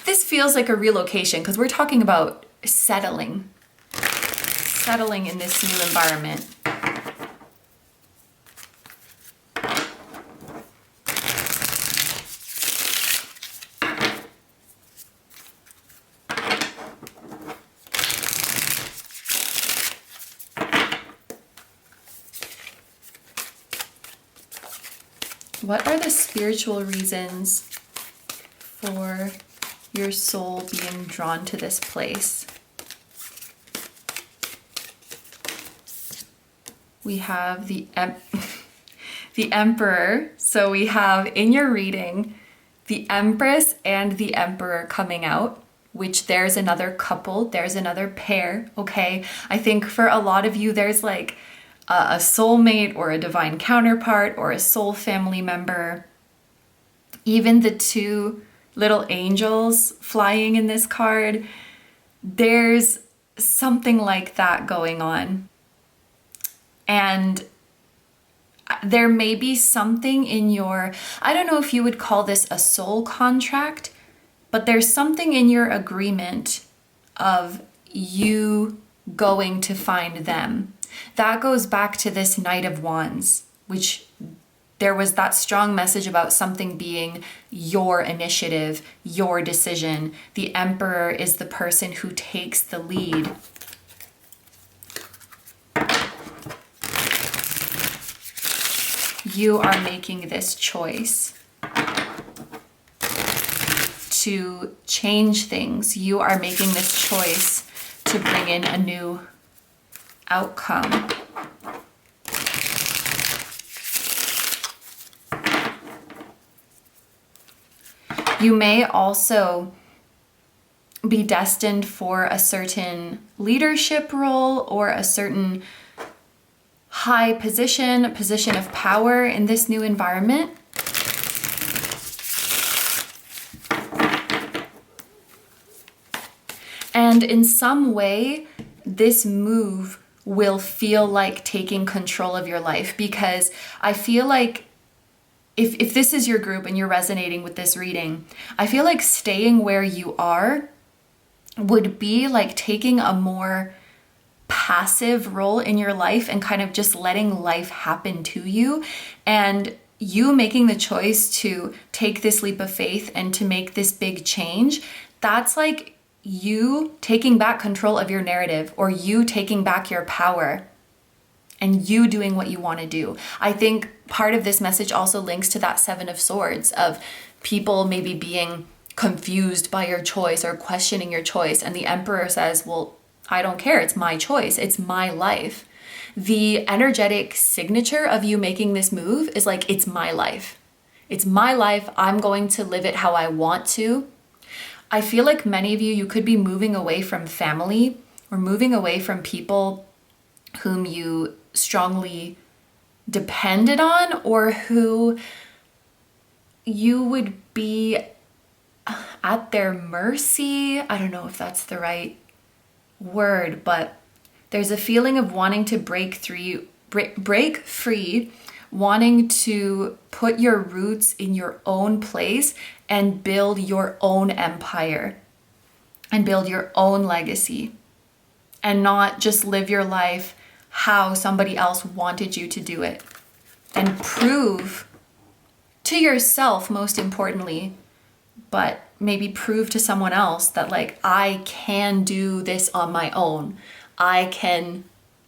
This feels like a relocation because we're talking about settling in this new environment. What are the spiritual reasons for your soul being drawn to this place? We have the Emperor. So we have in your reading the Empress and the Emperor coming out, which there's another couple, there's another pair, okay? I think for a lot of you, there's like a soulmate or a divine counterpart or a soul family member. Even the two little angels flying in this card, there's something like that going on. And there may be something in your, I don't know if you would call this a soul contract, but there's something in your agreement of you going to find them. That goes back to this Knight of Wands, which there was that strong message about something being your initiative, your decision. The Emperor is the person who takes the lead. You are making this choice to change things. You are making this choice to bring in a new outcome. You may also be destined for a certain leadership role or a certain high position, a position of power in this new environment. And in some way, this move will feel like taking control of your life, because I feel like if this is your group and you're resonating with this reading, I feel like staying where you are would be like taking a more passive role in your life and kind of just letting life happen to you. And you making the choice to take this leap of faith and to make this big change, that's like you taking back control of your narrative, or you taking back your power and you doing what you want to do. I think part of this message also links to that Seven of Swords, of people maybe being confused by your choice or questioning your choice. And the Emperor says, well, I don't care. It's my choice. It's my life. The energetic signature of you making this move is like, it's my life. It's my life. I'm going to live it how I want to. I feel like many of you, you could be moving away from family or moving away from people whom you strongly depended on, or who you would be at their mercy. I don't know if that's the right word, but there's a feeling of wanting to break free, wanting to put your roots in your own place and build your own empire and build your own legacy, and not just live your life how somebody else wanted you to do it, and prove to yourself, most importantly, but maybe prove to someone else that like, I can do this on my own. I can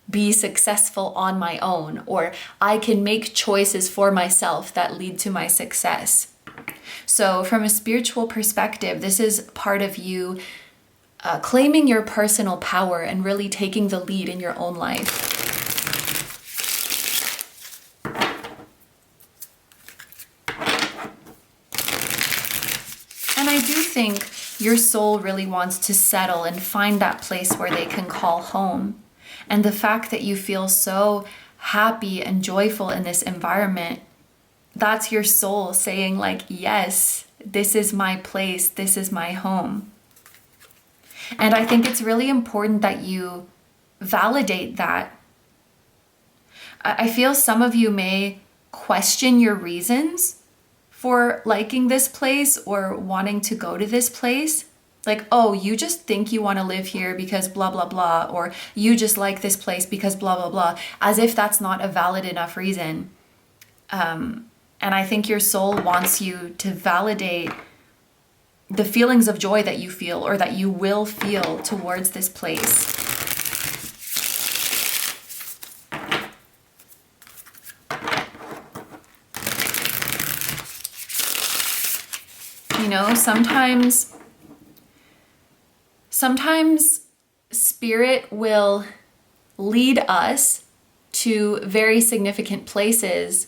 be successful on my own, or I can make choices for myself that lead to my success. So from a spiritual perspective, this is part of you claiming your personal power and really taking the lead in your own life. And I do think your soul really wants to settle and find that place where they can call home. And the fact that you feel so happy and joyful in this environment, that's your soul saying like, yes, this is my place, this is my home. And I think it's really important that you validate that. I feel some of you may question your reasons for liking this place or wanting to go to this place. Like, oh, you just think you want to live here because blah, blah, blah, or you just like this place because blah, blah, blah, as if that's not a valid enough reason. And I think your soul wants you to validate the feelings of joy that you feel, or that you will feel towards this place. You know, sometimes spirit will lead us to very significant places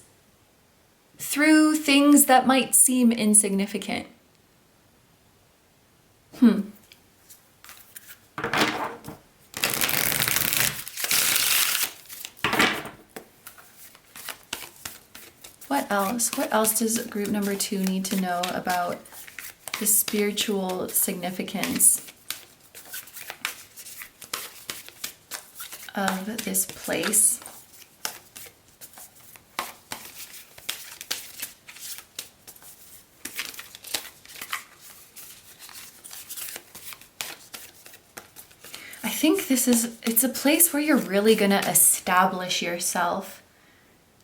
through things that might seem insignificant. What else? What else does group number 2 need to know about the spiritual significance of this place? I think it's a place where you're really gonna establish yourself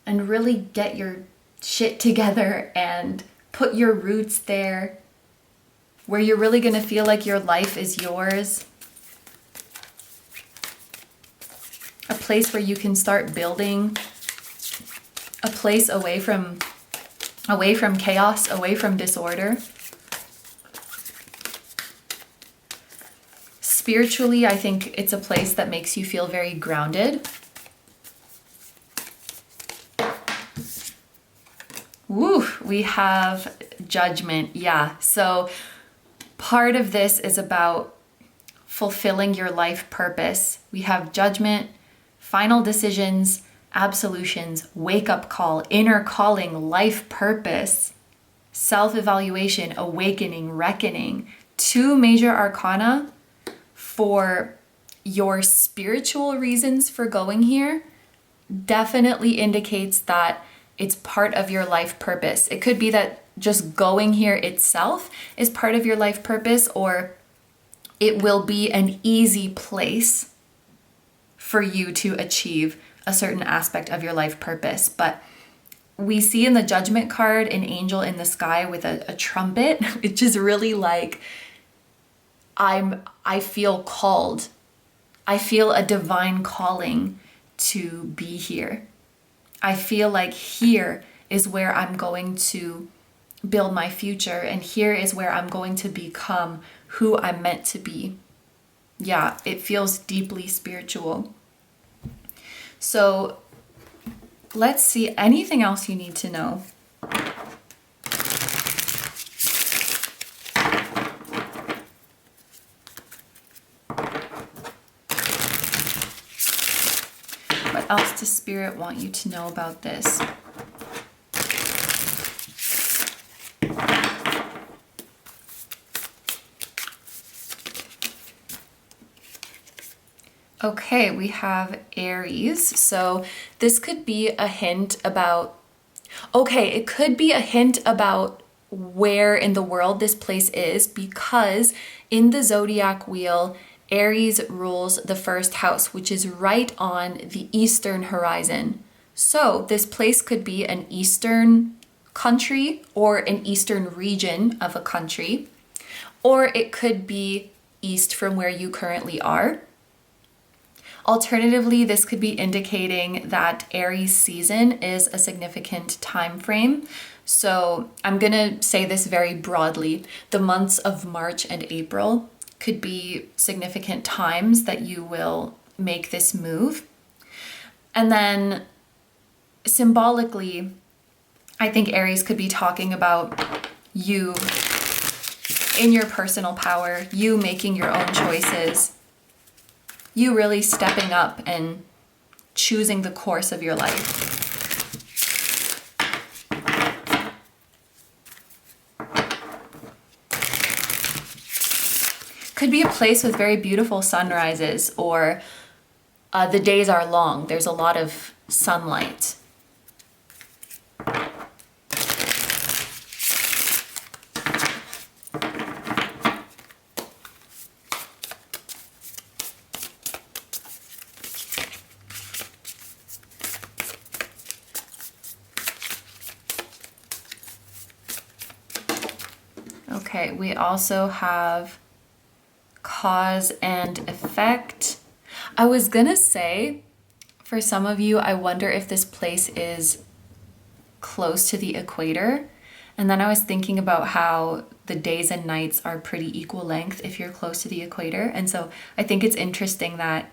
and really get your shit together and put your roots there, where you're really gonna feel like your life is yours. A place where you can start building, a place away from chaos, away from disorder. Spiritually, I think it's a place that makes you feel very grounded. Woo, we have judgment. Yeah, so part of this is about fulfilling your life purpose. We have judgment, final decisions, absolutions, wake-up call, inner calling, life purpose, self-evaluation, awakening, reckoning. 2 major arcana for your spiritual reasons for going here definitely indicates that it's part of your life purpose. It could be that just going here itself is part of your life purpose, or it will be an easy place for you to achieve a certain aspect of your life purpose. But we see in the Judgment card an angel in the sky with a trumpet, which is really like, I feel called. I feel a divine calling to be here. I feel like here is where I'm going to build my future, and here is where I'm going to become who I'm meant to be. Yeah, it feels deeply spiritual. So let's see, anything else you need to know? What else does Spirit want you to know about this? Okay, we have Aries. So this could be a hint about, it could be a hint about where in the world this place is, because in the zodiac wheel, Aries rules the first house, which is right on the eastern horizon. So this place could be an eastern country or an eastern region of a country, or it could be east from where you currently are. Alternatively, this could be indicating that Aries season is a significant time frame. So I'm going to say this very broadly. The months of March and April could be significant times that you will make this move. And then symbolically, I think Aries could be talking about you in your personal power, you making your own choices, you really stepping up and choosing the course of your life. Could be a place with very beautiful sunrises, or the days are long. There's a lot of sunlight. Okay, we also have cause and effect. I was gonna say, for some of you, I wonder if this place is close to the equator. And then I was thinking about how the days and nights are pretty equal length if you're close to the equator. And so I think it's interesting that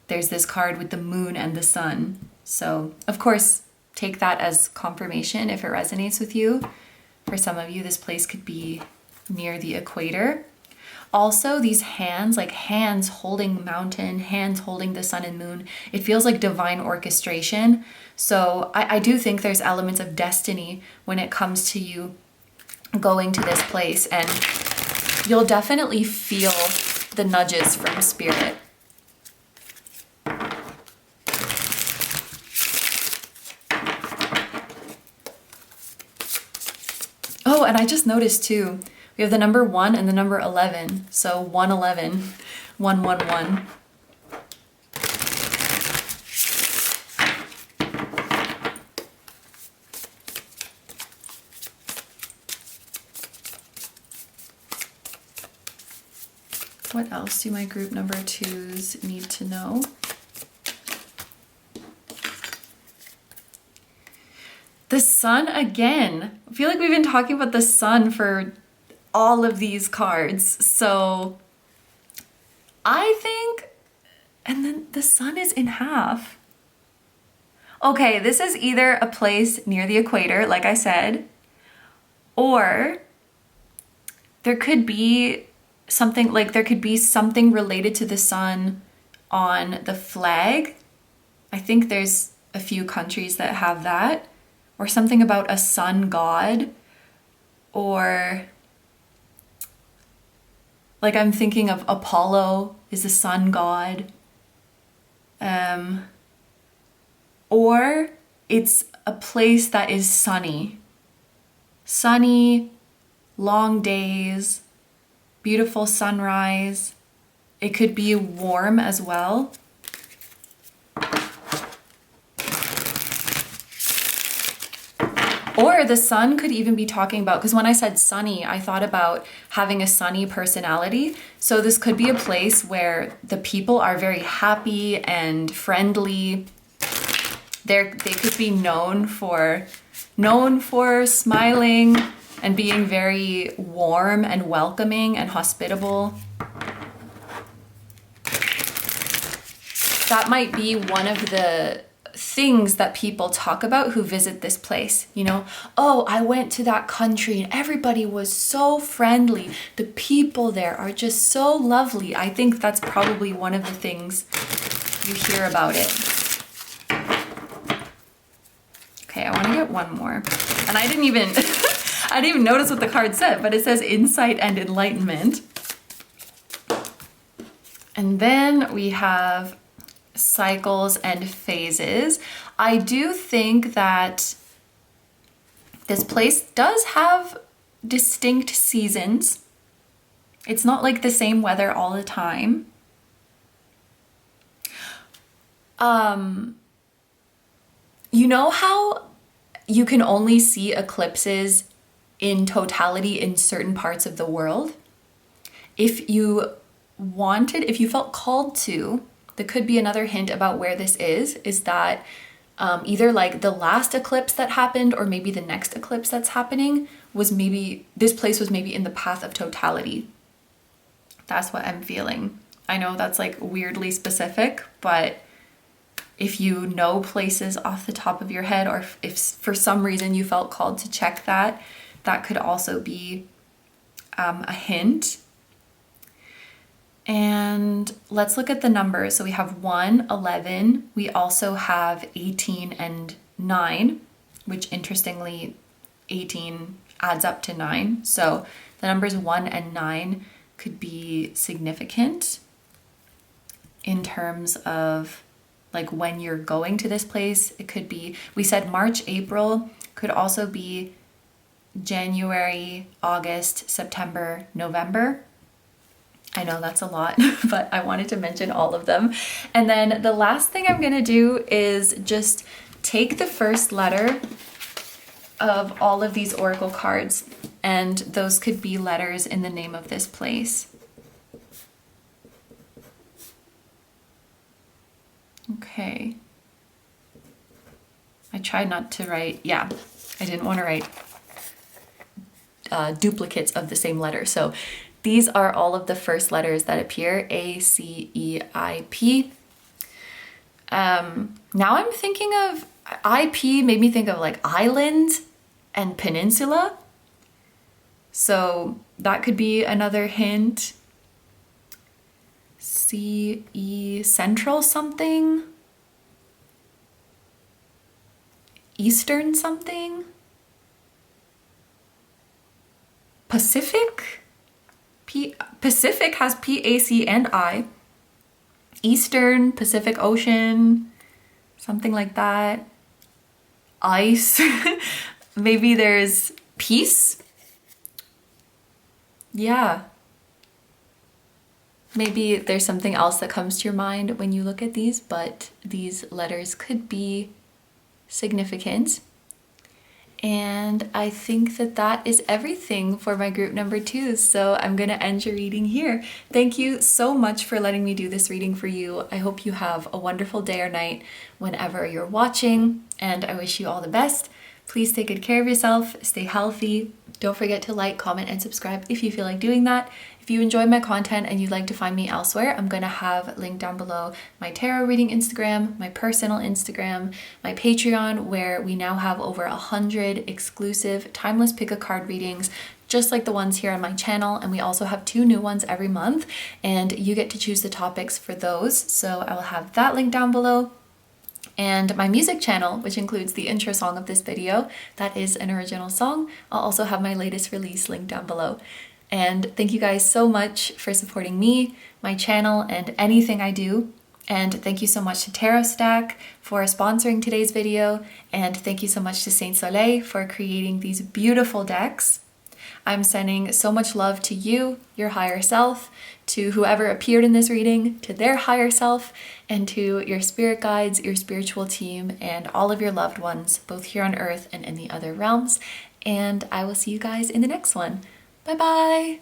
there's this card with the moon and the sun. So of course, take that as confirmation if it resonates with you. For some of you, this place could be near the equator. Also, these hands, like hands holding mountain, hands holding the sun and moon, it feels like divine orchestration. So I do think there's elements of destiny when it comes to you going to this place, and you'll definitely feel the nudges from spirit. Oh, and I just noticed too, we have the number 1 and the number 11. So 111, 111. What else do my group number 2s need to know? The sun again. I feel like we've been talking about the sun for all of these cards. So I think, and then the sun is in half. Okay, this is either a place near the equator, like I said, or there could be something related to the sun on the flag. I think there's a few countries that have that, or something about a sun god, or like I'm thinking of Apollo is the sun god, or it's a place that is sunny, long days, beautiful sunrise. It could be warm as well. Or the sun could even be talking about, because when I said sunny, I thought about having a sunny personality. So this could be a place where the people are very happy and friendly. They could be known for smiling and being very warm and welcoming and hospitable. That might be one of the things that people talk about who visit this place. You know, oh, I went to that country and everybody was so friendly. The people there are just so lovely. I think that's probably one of the things you hear about it. Okay, I want to get one more. And I didn't even I didn't even notice what the card said, but it says insight and enlightenment. And then we have cycles and phases. I do think that this place does have distinct seasons. It's not like the same weather all the time. You know how you can only see eclipses in totality in certain parts of the world? If you felt called to, there could be another hint about where this is that either like the last eclipse that happened or maybe the next eclipse that's happening this place was maybe in the path of totality. That's what I'm feeling. I know that's like weirdly specific, but if you know places off the top of your head, or if for some reason you felt called to check that, that could also be a hint. And let's look at the numbers. So we have 1, 11. We also have 18 and 9, which interestingly, 18 adds up to 9. So the numbers 1 and 9 could be significant in terms of like when you're going to this place. It could be, we said March, April, could also be January, August, September, November. I know that's a lot, but I wanted to mention all of them. And then the last thing I'm gonna do is just take the first letter of all of these oracle cards, and those could be letters in the name of this place. Okay. I tried not to write, I didn't want to write duplicates of the same letter. So these are all of the first letters that appear, A, C, E, I, P. Now I'm thinking of IP made me think of like island and peninsula. So that could be another hint. C, E, central something. Eastern something. Pacific? Pacific has P, A, C, and I. Eastern, Pacific Ocean, something like that. Ice. Maybe there's peace. Yeah. Maybe there's something else that comes to your mind when you look at these, but these letters could be significant. And I think that that is everything for my group number 2. So I'm gonna end your reading here. Thank you so much for letting me do this reading for you. I hope you have a wonderful day or night whenever you're watching, and I wish you all the best. Please take good care of yourself, stay healthy. Don't forget to like, comment, and subscribe if you feel like doing that. If you enjoy my content and you'd like to find me elsewhere, I'm going to have linked down below my tarot reading Instagram, my personal Instagram, my Patreon, where we now have over 100 exclusive timeless pick a card readings, just like the ones here on my channel. And we also have 2 new ones every month, and you get to choose the topics for those. So I will have that link down below. And my music channel, which includes the intro song of this video, that is an original song. I'll also have my latest release linked down below. And thank you guys so much for supporting me, my channel, and anything I do. And thank you so much to Tarot Stack for sponsoring today's video. And thank you so much to Saint Soleil for creating these beautiful decks. I'm sending so much love to you, your higher self, to whoever appeared in this reading, to their higher self, and to your spirit guides, your spiritual team, and all of your loved ones, both here on earth and in the other realms. And I will see you guys in the next one. Bye-bye!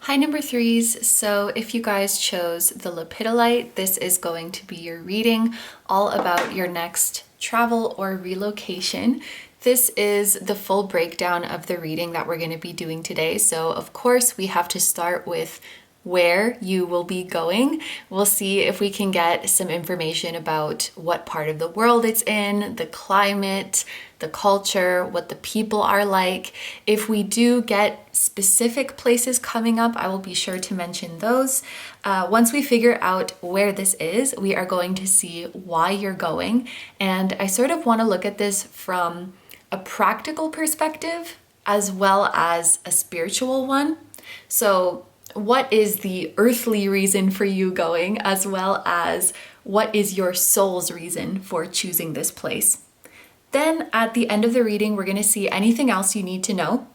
Hi number 3s, so if you guys chose the Lepidolite, this is going to be your reading all about your next travel or relocation. This is the full breakdown of the reading that we're going to be doing today. So of course we have to start with where you will be going. We'll see if we can get some information about what part of the world it's in, the climate, the culture, what the people are like. If we do get specific places coming up, I will be sure to mention those. Once we figure out where this is, we are going to see why you're going. And I sort of want to look at this from a practical perspective as well as a spiritual one. So what is the earthly reason for you going, as well as what is your soul's reason for choosing this place? Then at the end of the reading, we're going to see anything else you need to know.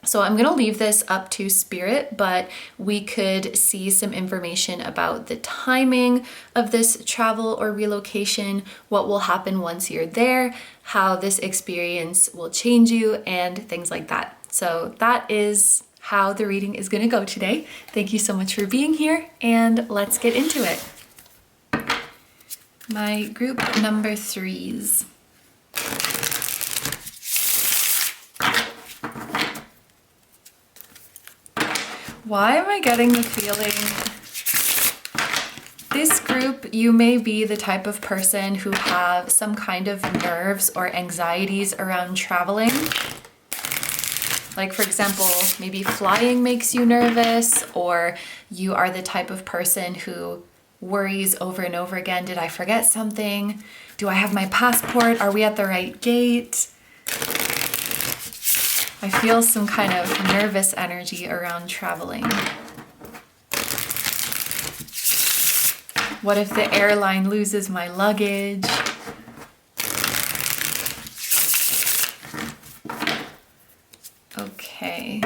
So I'm going to leave this up to spirit, but we could see some information about the timing of this travel or relocation, what will happen once you're there, how this experience will change you, and things like that. So that is how the reading is going to go today. Thank you so much for being here, and let's get into it. My group number 3s. Why am I getting the feeling this group, you may be the type of person who have some kind of nerves or anxieties around traveling. Like for example, maybe flying makes you nervous, or you are the type of person who worries over and over again, did I forget something? Do I have my passport? Are we at the right gate? I feel some kind of nervous energy around traveling. What if the airline loses my luggage? Okay.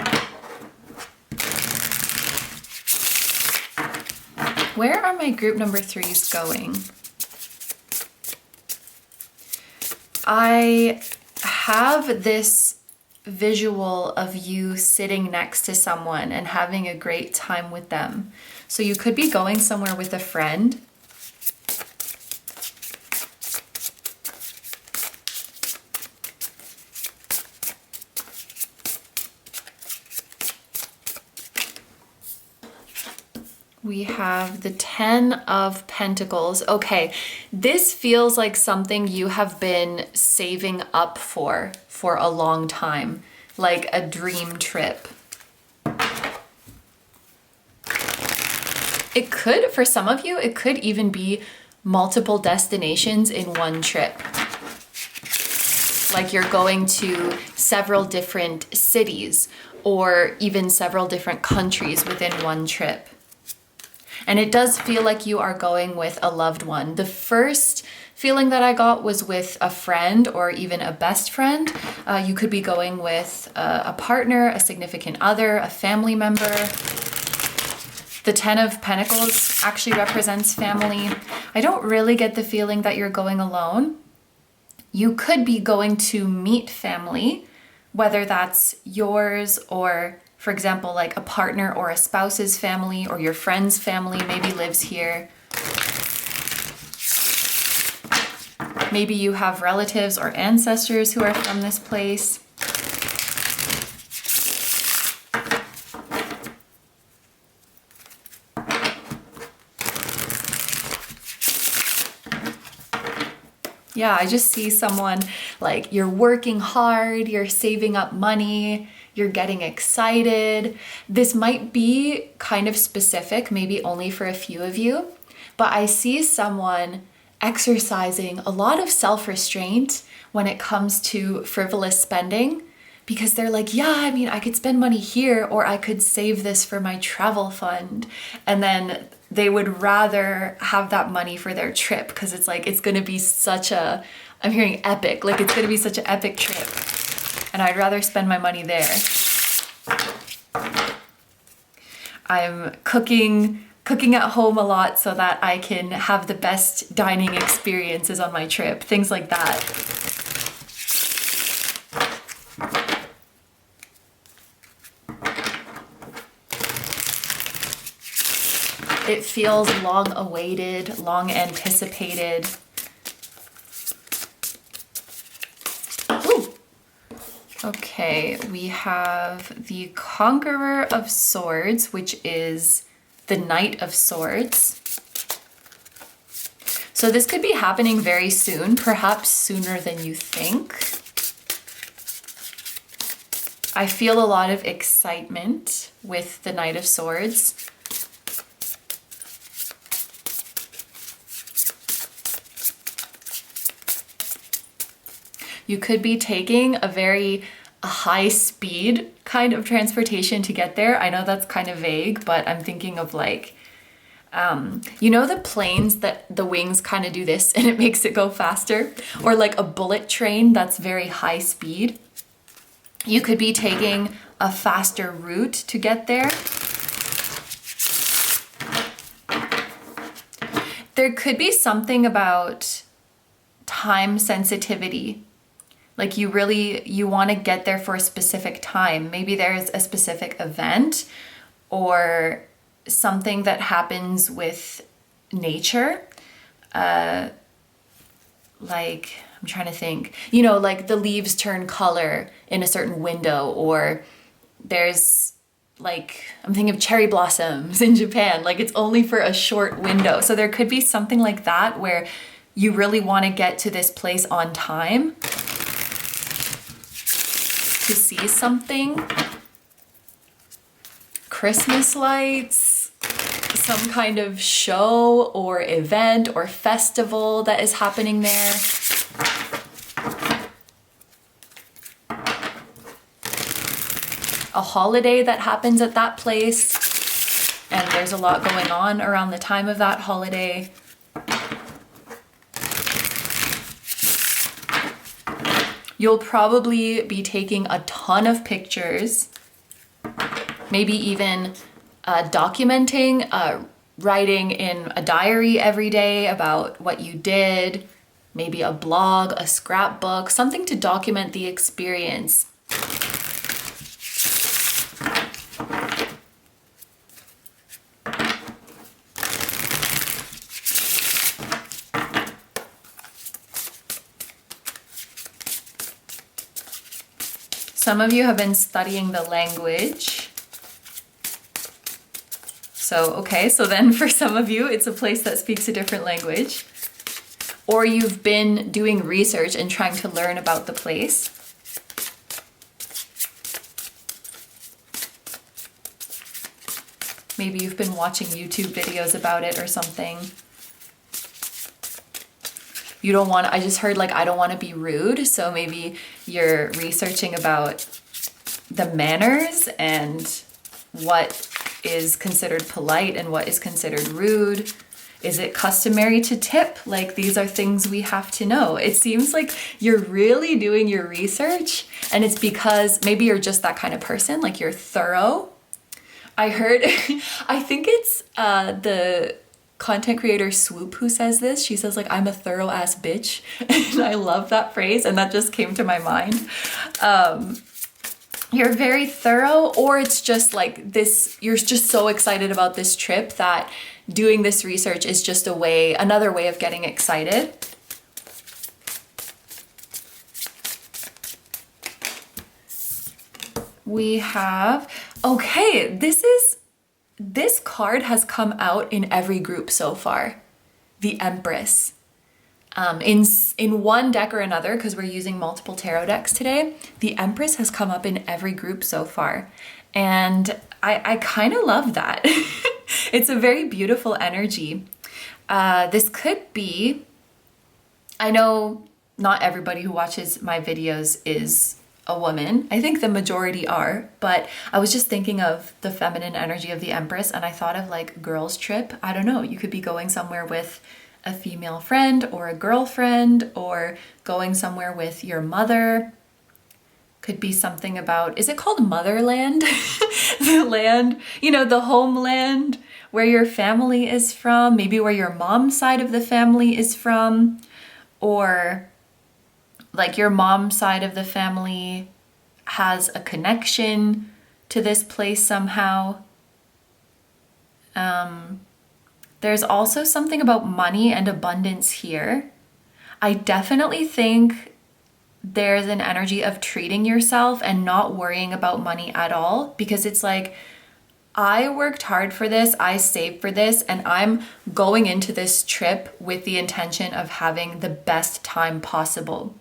Where are my group number 3s going? I have this visual of you sitting next to someone and having a great time with them. So you could be going somewhere with a friend. We have the 10 of Pentacles. Okay, this feels like something you have been saving up for a long time, like a dream trip. It could, for some of you, it could even be multiple destinations in one trip. Like you're going to several different cities or even several different countries within one trip. And it does feel like you are going with a loved one. The first feeling that I got was with a friend or even a best friend. You could be going with a partner, a significant other, a family member. The 10 of Pentacles actually represents family. I don't really get the feeling that you're going alone. You could be going to meet family, whether that's yours or, for example, like a partner or a spouse's family or your friend's family maybe lives here. Maybe you have relatives or ancestors who are from this place. Yeah, I just see someone like you're working hard, you're saving up money, you're getting excited. This might be kind of specific, maybe only for a few of you, but I see someone exercising a lot of self-restraint when it comes to frivolous spending, because they're like, yeah, I mean, I could spend money here or I could save this for my travel fund. And then they would rather have that money for their trip because it's like, it's going to be such a, I'm hearing epic, like it's going to be such an epic trip. And I'd rather spend my money there. I'm cooking at home a lot so that I can have the best dining experiences on my trip, things like that. It feels long awaited, long anticipated. Ooh. Okay, we have the Conqueror of Swords, which is the Knight of Swords. So this could be happening very soon, perhaps sooner than you think. I feel a lot of excitement with the Knight of Swords. You could be taking a high speed kind of transportation to get there. I know that's kind of vague, but I'm thinking of like, you know the planes that the wings kind of do this and it makes it go faster? Or like a bullet train that's very high speed. You could be taking a faster route to get there. There could be something about time sensitivity. Like you want to get there for a specific time. Maybe there's a specific event or something that happens with nature. Like, I'm trying to think, you know, like the leaves turn color in a certain window, or there's like, I'm thinking of cherry blossoms in Japan, like it's only for a short window. So there could be something like that where you really want to get to this place on time to see something. Christmas lights, some kind of show or event or festival that is happening there. A holiday that happens at that place, and there's a lot going on around the time of that holiday. You'll probably be taking a ton of pictures, maybe even documenting, writing in a diary every day about what you did, maybe a blog, a scrapbook, something to document the experience. Some of you have been studying the language. So, okay, so then for some of you, it's a place that speaks a different language. Or you've been doing research and trying to learn about the place. Maybe you've been watching YouTube videos about it or something. You don't want, I just heard like, I don't want to be rude. So maybe you're researching about the manners and what is considered polite and what is considered rude. Is it customary to tip? Like, these are things we have to know. It seems like you're really doing your research, and it's because maybe you're just that kind of person, like you're thorough. I heard, I think it's the content creator Swoop who says this. She says like, I'm a thorough ass bitch. And I love that phrase, and that just came to my mind. You're very thorough, or it's just like this, you're just so excited about this trip that doing this research is just another way of getting excited. We have, okay, this card has come out in every group so far. The Empress. In one deck or another, because we're using multiple tarot decks today, the Empress has come up in every group so far. And I kind of love that. It's a very beautiful energy. This could be, I know not everybody who watches my videos is a woman. I think the majority are, but I was just thinking of the feminine energy of the Empress, and I thought of like girls' trip. I don't know, you could be going somewhere with a female friend or a girlfriend, or going somewhere with your mother. Could be something about, is it called motherland? The land, you know, the homeland where your family is from, maybe where your mom's side of the family is from, or like your mom's side of the family has a connection to this place somehow. There's also something about money and abundance here. I definitely think there's an energy of treating yourself and not worrying about money at all, because it's like, I worked hard for this, I saved for this, and I'm going into this trip with the intention of having the best time possible.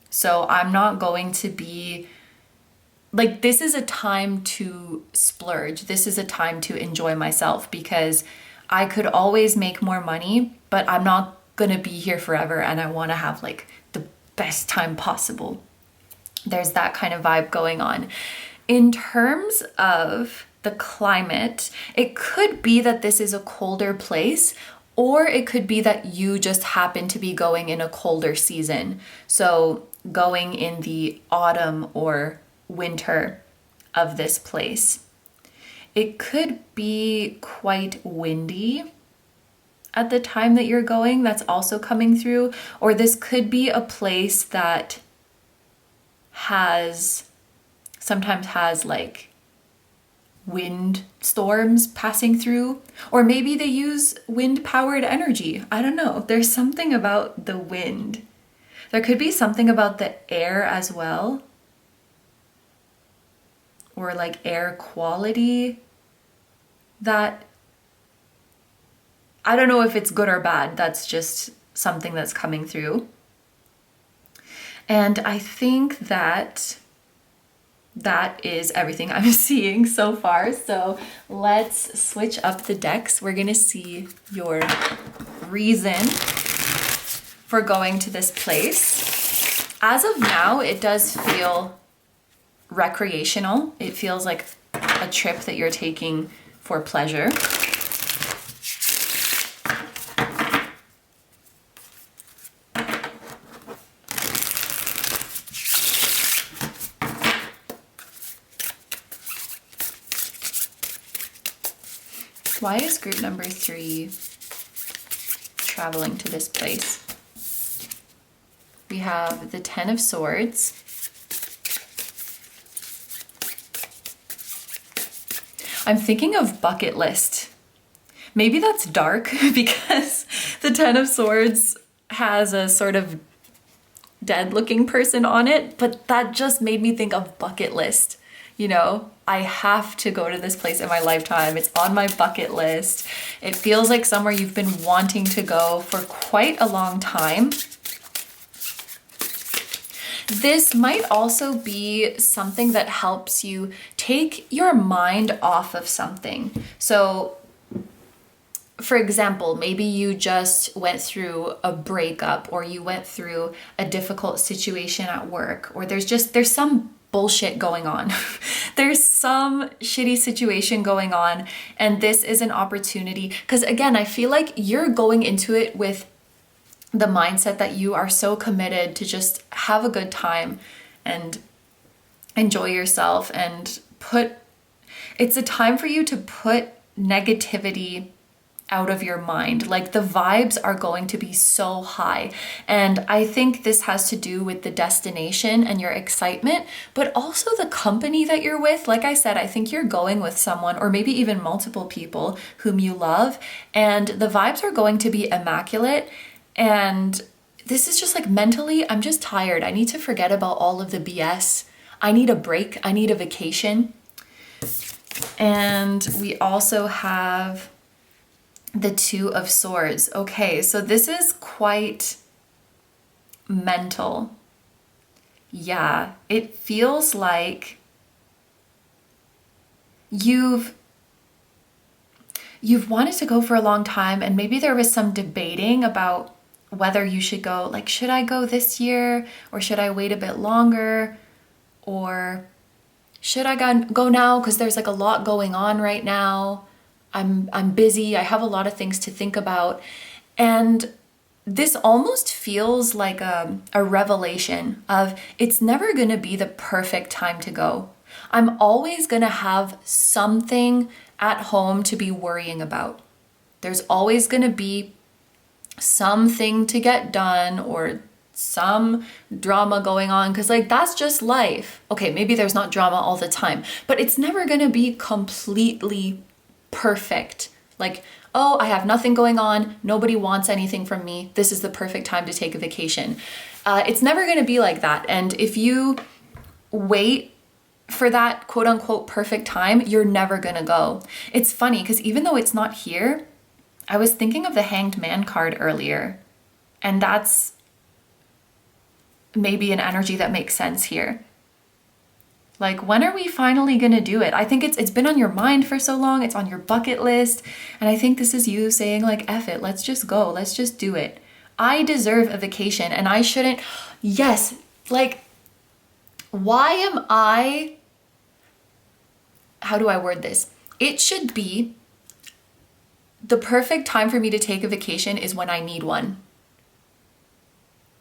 So I'm not going to be like, this is a time to splurge. This is a time to enjoy myself, because I could always make more money, but I'm not gonna be here forever, and I wanna have like the best time possible. There's that kind of vibe going on. In terms of the climate, it could be that this is a colder place, or it could be that you just happen to be going in a colder season. So going in the autumn or winter of this place. It could be quite windy at the time that you're going. That's also coming through. Or this could be a place that sometimes has like wind storms passing through. Or maybe they use wind-powered energy. I don't know. There's something about the wind. There could be something about the air as well. Or like air quality that, I don't know if it's good or bad. That's just something that's coming through. And I think that is everything I'm seeing so far. So let's switch up the decks. We're gonna see your reason for going to this place. As of now, it does feel recreational. It feels like a trip that you're taking for pleasure. Why is group number 3 traveling to this place? We have the 10 of Swords. I'm thinking of bucket list. Maybe that's dark because the 10 of Swords has a sort of dead looking person on it, but that just made me think of bucket list, you know? I have to go to this place in my lifetime. It's on my bucket list. It feels like somewhere you've been wanting to go for quite a long time. This might also be something that helps you take your mind off of something. So, for example, maybe you just went through a breakup, or you went through a difficult situation at work, or there's some bullshit going on. There's some shitty situation going on, and this is an opportunity. Because again, I feel like you're going into it with the mindset that you are so committed to just have a good time and enjoy yourself, and it's a time for you to put negativity out of your mind. Like, the vibes are going to be so high. And I think this has to do with the destination and your excitement, but also the company that you're with. Like I said, I think you're going with someone, or maybe even multiple people whom you love, and the vibes are going to be immaculate. And this is just like, mentally, I'm just tired. I need to forget about all of the BS. I need a break. I need a vacation. And we also have the Two of Swords. Okay, so this is quite mental. Yeah, it feels like you've wanted to go for a long time, and maybe there was some debating about whether you should go, like, should I go this year, or should I wait a bit longer, or should I go now because there's like a lot going on right now. I'm busy. I have a lot of things to think about. And this almost feels like a revelation of, it's never going to be the perfect time to go. I'm always going to have something at home to be worrying about. There's always going to be something to get done, or some drama going on, because like, that's just life. Okay, maybe there's not drama all the time, but it's never going to be completely perfect. Like, oh, I have nothing going on. Nobody wants anything from me. This is the perfect time to take a vacation. It's never going to be like that. And if you wait for that quote unquote perfect time, you're never going to go. It's funny because even though it's not here, I was thinking of the Hanged Man card earlier, and that's maybe an energy that makes sense here. Like, when are we finally gonna do it? I think it's been on your mind for so long. It's on your bucket list. And I think this is you saying like, F it, let's just go. Let's just do it. I deserve a vacation, and I shouldn't. Yes, like, why am I, how do I word this? It should be the perfect time for me to take a vacation is when I need one.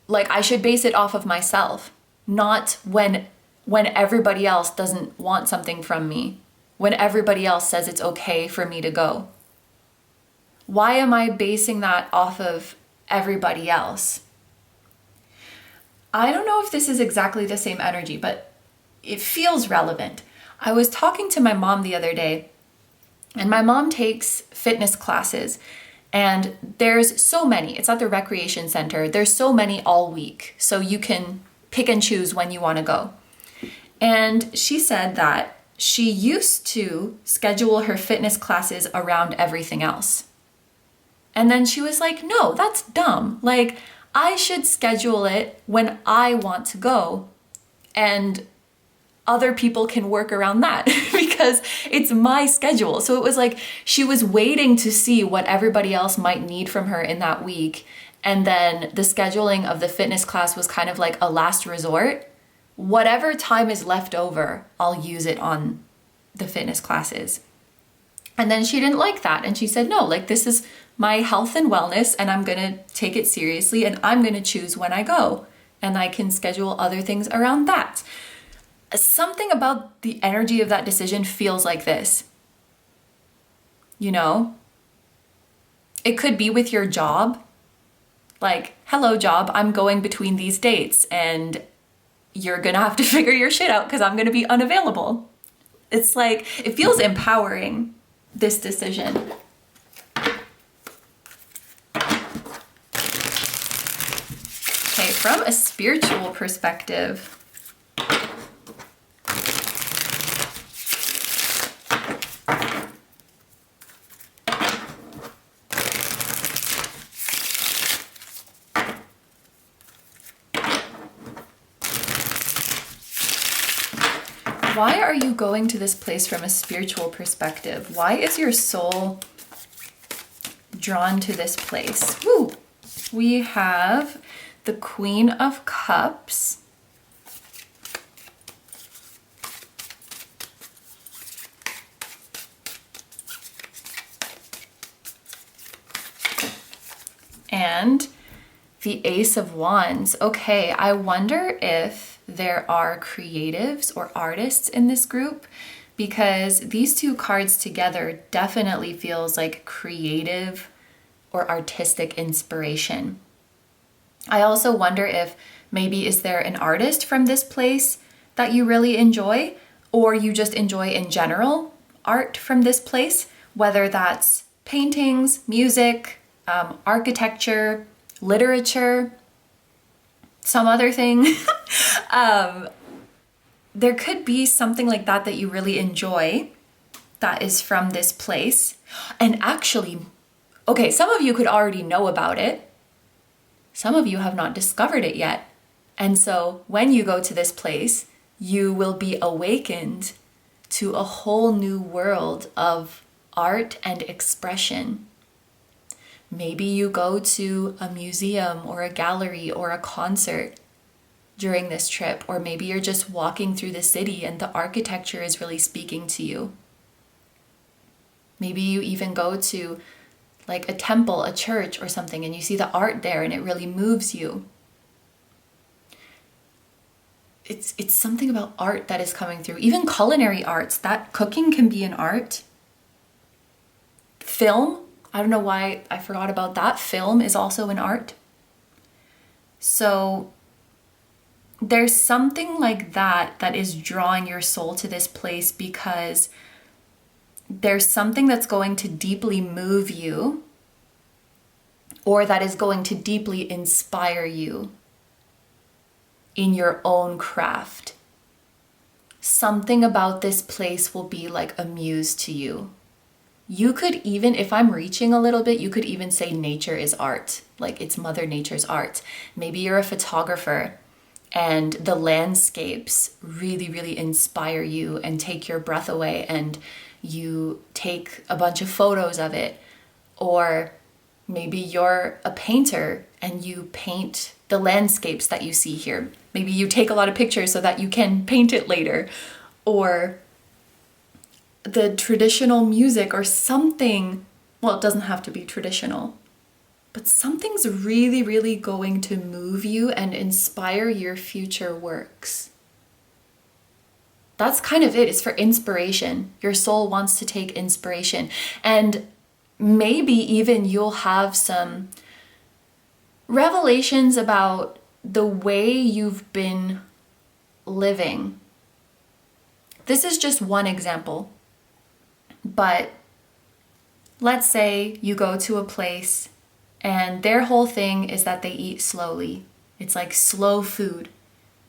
Like, I should base it off of myself, not when everybody else doesn't want something from me, when everybody else says it's okay for me to go. Why am I basing that off of everybody else? I don't know if this is exactly the same energy, but it feels relevant. I was talking to my mom the other day, and my mom takes fitness classes, and there's so many. It's at the recreation center. There's so many all week, so you can pick and choose when you want to go. And she said that she used to schedule her fitness classes around everything else. And then she was like, no, that's dumb. Like, I should schedule it when I want to go, and other people can work around that because it's my schedule. So it was like she was waiting to see what everybody else might need from her in that week. And then the scheduling of the fitness class was kind of like a last resort. Whatever time is left over, I'll use it on the fitness classes. And then she didn't like that. And she said, no, like, this is my health and wellness, and I'm going to take it seriously, and I'm going to choose when I go, and I can schedule other things around that. Something about the energy of that decision feels like this. You know? It could be with your job. Like, hello job, I'm going between these dates, and you're gonna have to figure your shit out because I'm gonna be unavailable. It's like, it feels empowering, this decision. Okay, from a spiritual perspective, Why are you going to this place from a spiritual perspective? Why is your soul drawn to this place? Woo! We have the Queen of Cups. And the Ace of Wands. Okay, I wonder if there are creatives or artists in this group, because these two cards together definitely feels like creative or artistic inspiration. I also wonder if maybe is there an artist from this place that you really enjoy, or you just enjoy in general art from this place, whether that's paintings, music, architecture, literature, some other thing. There could be something like that that you really enjoy that is from this place. And actually, okay, some of you could already know about it. Some of you have not discovered it yet. And so when you go to this place, you will be awakened to a whole new world of art and expression. Maybe you go to a museum or a gallery or a concert during this trip, or maybe you're just walking through the city and the architecture is really speaking to you. Maybe you even go to like a temple, a church or something, and you see the art there and it really moves you. It's something about art that is coming through. Even culinary arts, that cooking can be an art. Film, I don't know why I forgot about that. Film is also an art. So there's something like that that is drawing your soul to this place, because there's something that's going to deeply move you, or that is going to deeply inspire you in your own craft. Something about this place will be like a muse to you. You could even, if I'm reaching a little bit, you could even say nature is art, like it's Mother Nature's art. Maybe you're a photographer and the landscapes really, really inspire you and take your breath away, and you take a bunch of photos of it. Or maybe you're a painter and you paint the landscapes that you see here. Maybe you take a lot of pictures so that you can paint it later. Or the traditional music or something, well, it doesn't have to be traditional, but something's really, really going to move you and inspire your future works. That's kind of it. It's for inspiration. Your soul wants to take inspiration. And maybe even you'll have some revelations about the way you've been living. This is just one example. But let's say you go to a place and their whole thing is that they eat slowly. It's like slow food.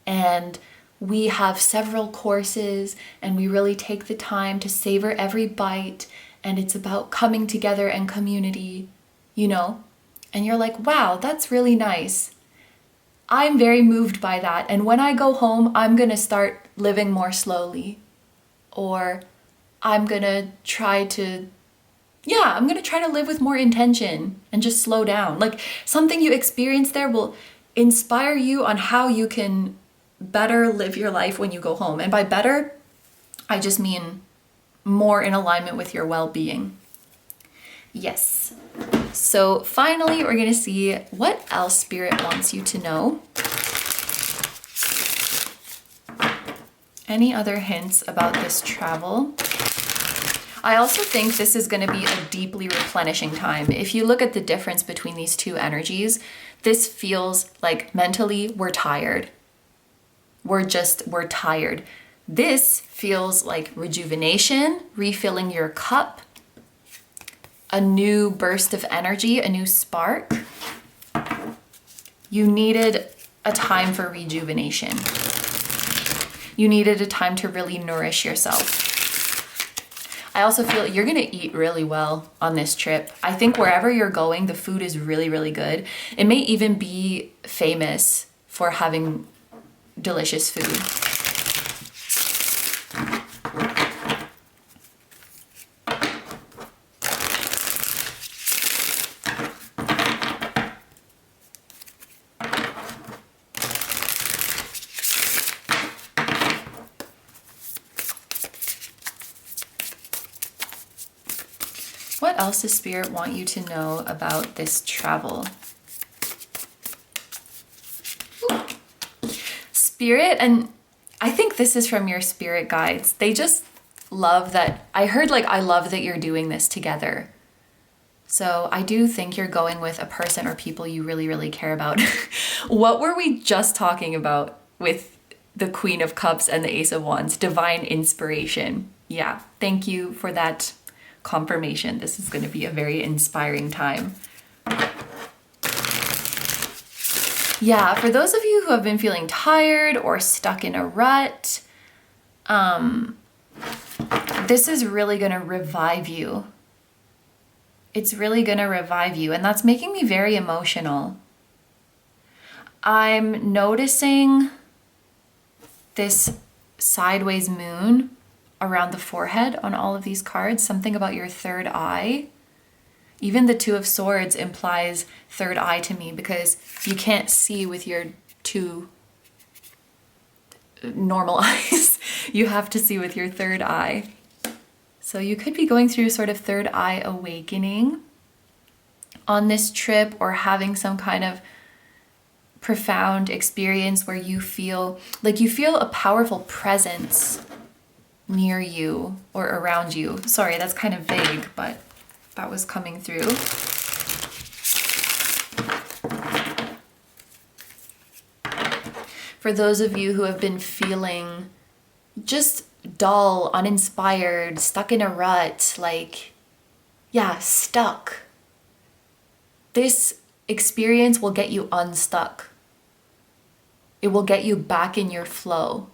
And we have several courses and we really take the time to savor every bite. And it's about coming together and community, you know? And you're like, wow, that's really nice. I'm very moved by that. And when I go home, I'm going to start living more slowly. Or I'm going to try to live with more intention and just slow down. Like something you experience there will inspire you on how you can better live your life when you go home. And by better, I just mean more in alignment with your well-being. Yes. So finally, we're going to see what else Spirit wants you to know. Any other hints about this travel? I also think this is going to be a deeply replenishing time. If you look at the difference between these two energies, this feels like mentally we're tired. We're tired. This feels like rejuvenation, refilling your cup, a new burst of energy, a new spark. You needed a time for rejuvenation. You needed a time to really nourish yourself. I also feel you're going to eat really well on this trip. I think wherever you're going, the food is really, really good. It may even be famous for having delicious food. else does Spirit want you to know about this travel? Spirit, and I think this is from your spirit guides, they just love that. I heard like, I love that you're doing this together. So I do think you're going with a person or people you really, really care about. What were we just talking about with the Queen of Cups and the Ace of Wands? Divine inspiration. Yeah, thank you for that confirmation. This is going to be a very inspiring time. Yeah, for those of you who have been feeling tired or stuck in a rut, this is really going to revive you. It's really going to revive you, and that's making me very emotional. I'm noticing this sideways moon around the forehead on all of these cards, something about your third eye. Even the Two of Swords implies third eye to me because you can't see with your two normal eyes. You have to see with your third eye. So you could be going through sort of third eye awakening on this trip, or having some kind of profound experience where you feel like you feel a powerful presence near you or around you. Sorry, that's kind of vague, but that was coming through. For those of you who have been feeling just dull, uninspired, stuck in a rut, like, yeah, stuck. This experience will get you unstuck. It will get you back in your flow.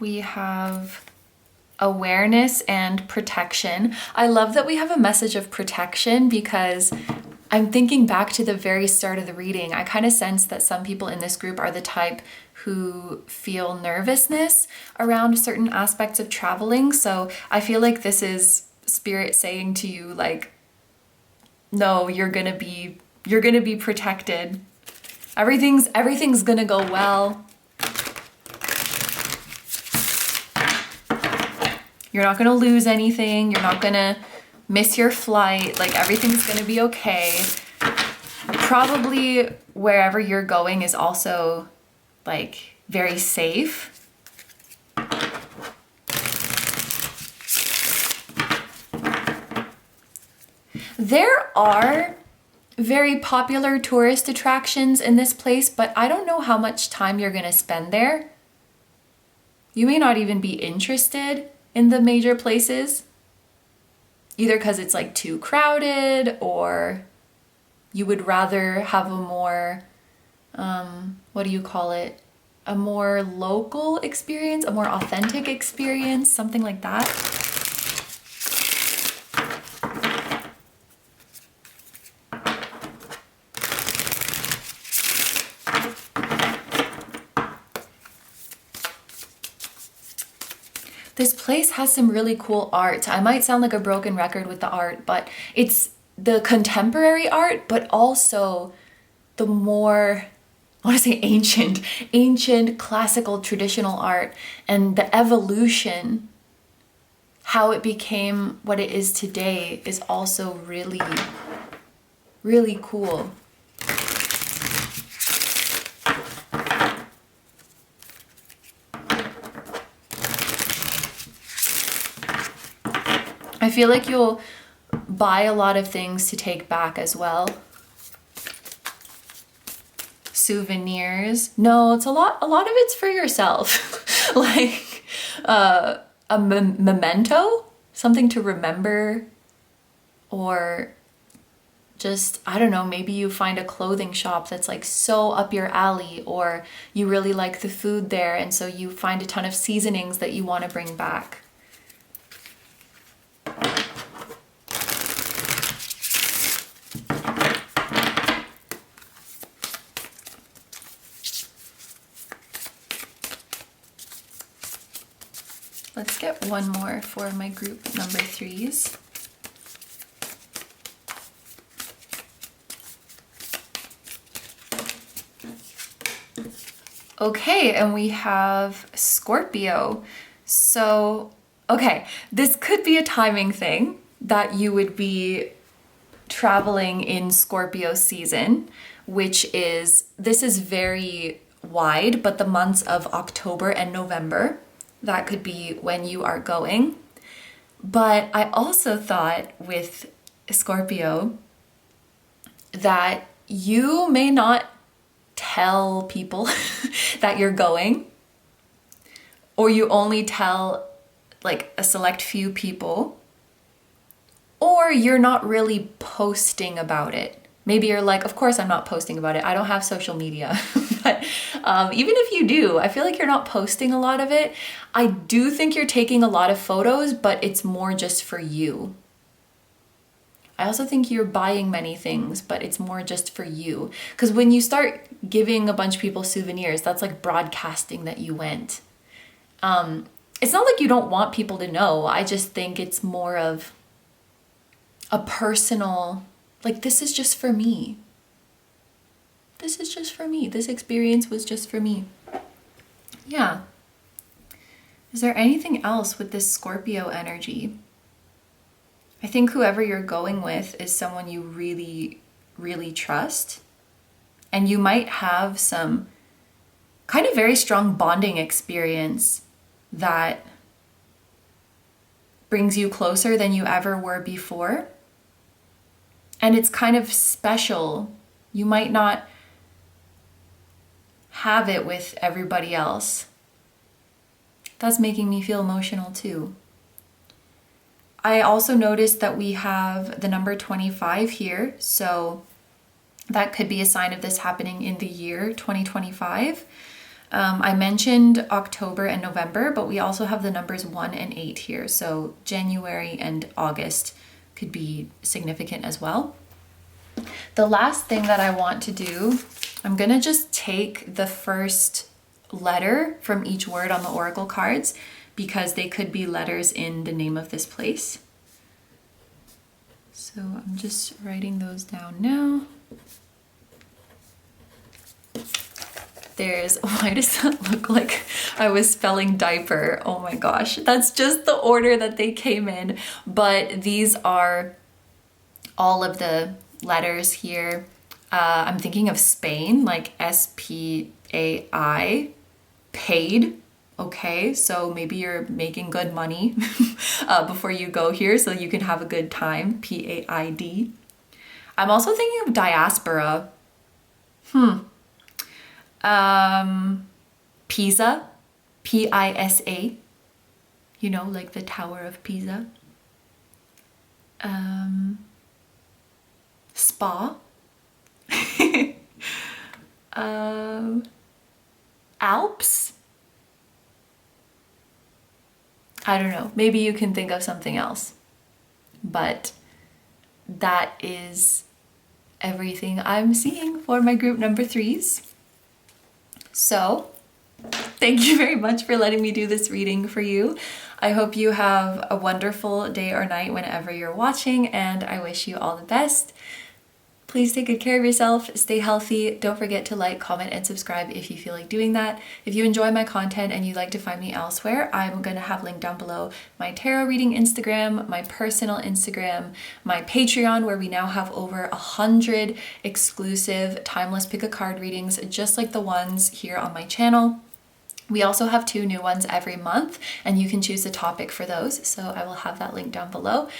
We have awareness and protection. I love that we have a message of protection because I'm thinking back to the very start of the reading. I kind of sense that some people in this group are the type who feel nervousness around certain aspects of traveling. So I feel like this is Spirit saying to you, like, no, you're gonna be protected. Everything's gonna go well. You're not gonna lose anything. You're not gonna miss your flight. Like, everything's gonna be okay. Probably wherever you're going is also like very safe. There are very popular tourist attractions in this place, but I don't know how much time you're gonna spend there. You may not even be interested in the major places, either because it's like too crowded, or you would rather have a more, what do you call it? A more local experience, a more authentic experience, something like that. This place has some really cool art. I might sound like a broken record with the art, but it's the contemporary art, but also the more, I want to say ancient, classical, traditional art, and the evolution, how it became what it is today, is also really, really cool. I feel like you'll buy a lot of things to take back as well. Souvenirs. No, it's a lot of it's for yourself. Like a memento, something to remember, or just, I don't know, maybe you find a clothing shop that's like so up your alley, or you really like the food there, and so you find a ton of seasonings that you want to bring back. Let's get one more for my group number 3s. Okay, and we have Scorpio. So, okay, this could be a timing thing that you would be traveling in Scorpio season, this is very wide, but the months of October and November, that could be when you are going. But I also thought with Scorpio that you may not tell people that you're going, or you only tell like a select few people, or you're not really posting about it. Maybe you're like, of course I'm not posting about it. I don't have social media. But even if you do, I feel like you're not posting a lot of it. I do think you're taking a lot of photos, but it's more just for you. I also think you're buying many things, but it's more just for you. Because when you start giving a bunch of people souvenirs, that's like broadcasting that you went. It's not like you don't want people to know. I just think it's more of a personal, like, this is just for me. This is just for me. This experience was just for me. Yeah. Is there anything else with this Scorpio energy? I think whoever you're going with is someone you really, really trust. And you might have some kind of very strong bonding experience that brings you closer than you ever were before. And it's kind of special. You might not have it with everybody else. That's making me feel emotional too. I also noticed that we have the number 25 here, so that could be a sign of this happening in the year 2025. I mentioned October and November, but we also have the numbers 1 and 8 here, so January and August could be significant as well. The last thing that I want to do, I'm gonna just take the first letter from each word on the oracle cards, because they could be letters in the name of this place. So I'm just writing those down now. Why does that look like I was spelling diaper? Oh my gosh, that's just the order that they came in. But these are all of the letters here. I'm thinking of Spain, like SPAI, paid. Okay, so maybe you're making good money before you go here so you can have a good time, PAID. I'm also thinking of diaspora. Pisa, PISA, you know, like the Tower of Pisa. Spa. Alps. I don't know, maybe you can think of something else, but that is everything I'm seeing for my group number 3s. So thank you very much for letting me do this reading for you. I hope you have a wonderful day or night whenever you're watching, and I wish you all the best. Please take good care of yourself, stay healthy. Don't forget to like, comment, and subscribe if you feel like doing that. If you enjoy my content and you'd like to find me elsewhere, I'm going to have linked down below my tarot reading Instagram, my personal Instagram, my Patreon, where we now have over 100 exclusive timeless pick a card readings, just like the ones here on my channel. We also have 2 new ones every month, and you can choose the topic for those, so I will have that link down below.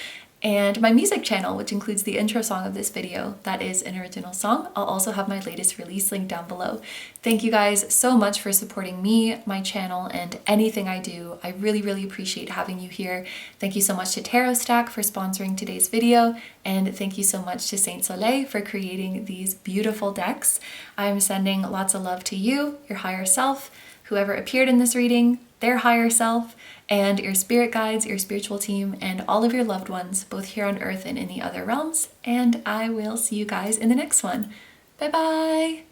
And my music channel, which includes the intro song of this video, that is an original song. I'll also have my latest release link down below. Thank you guys so much for supporting me, my channel, and anything I do. I really, really appreciate having you here. Thank you so much to Tarot Stack for sponsoring today's video, and thank you so much to Saint Soleil for creating these beautiful decks. I'm sending lots of love to you, your higher self, whoever appeared in this reading, their higher self, and your spirit guides, your spiritual team, and all of your loved ones, both here on Earth and in the other realms. And I will see you guys in the next one. Bye-bye!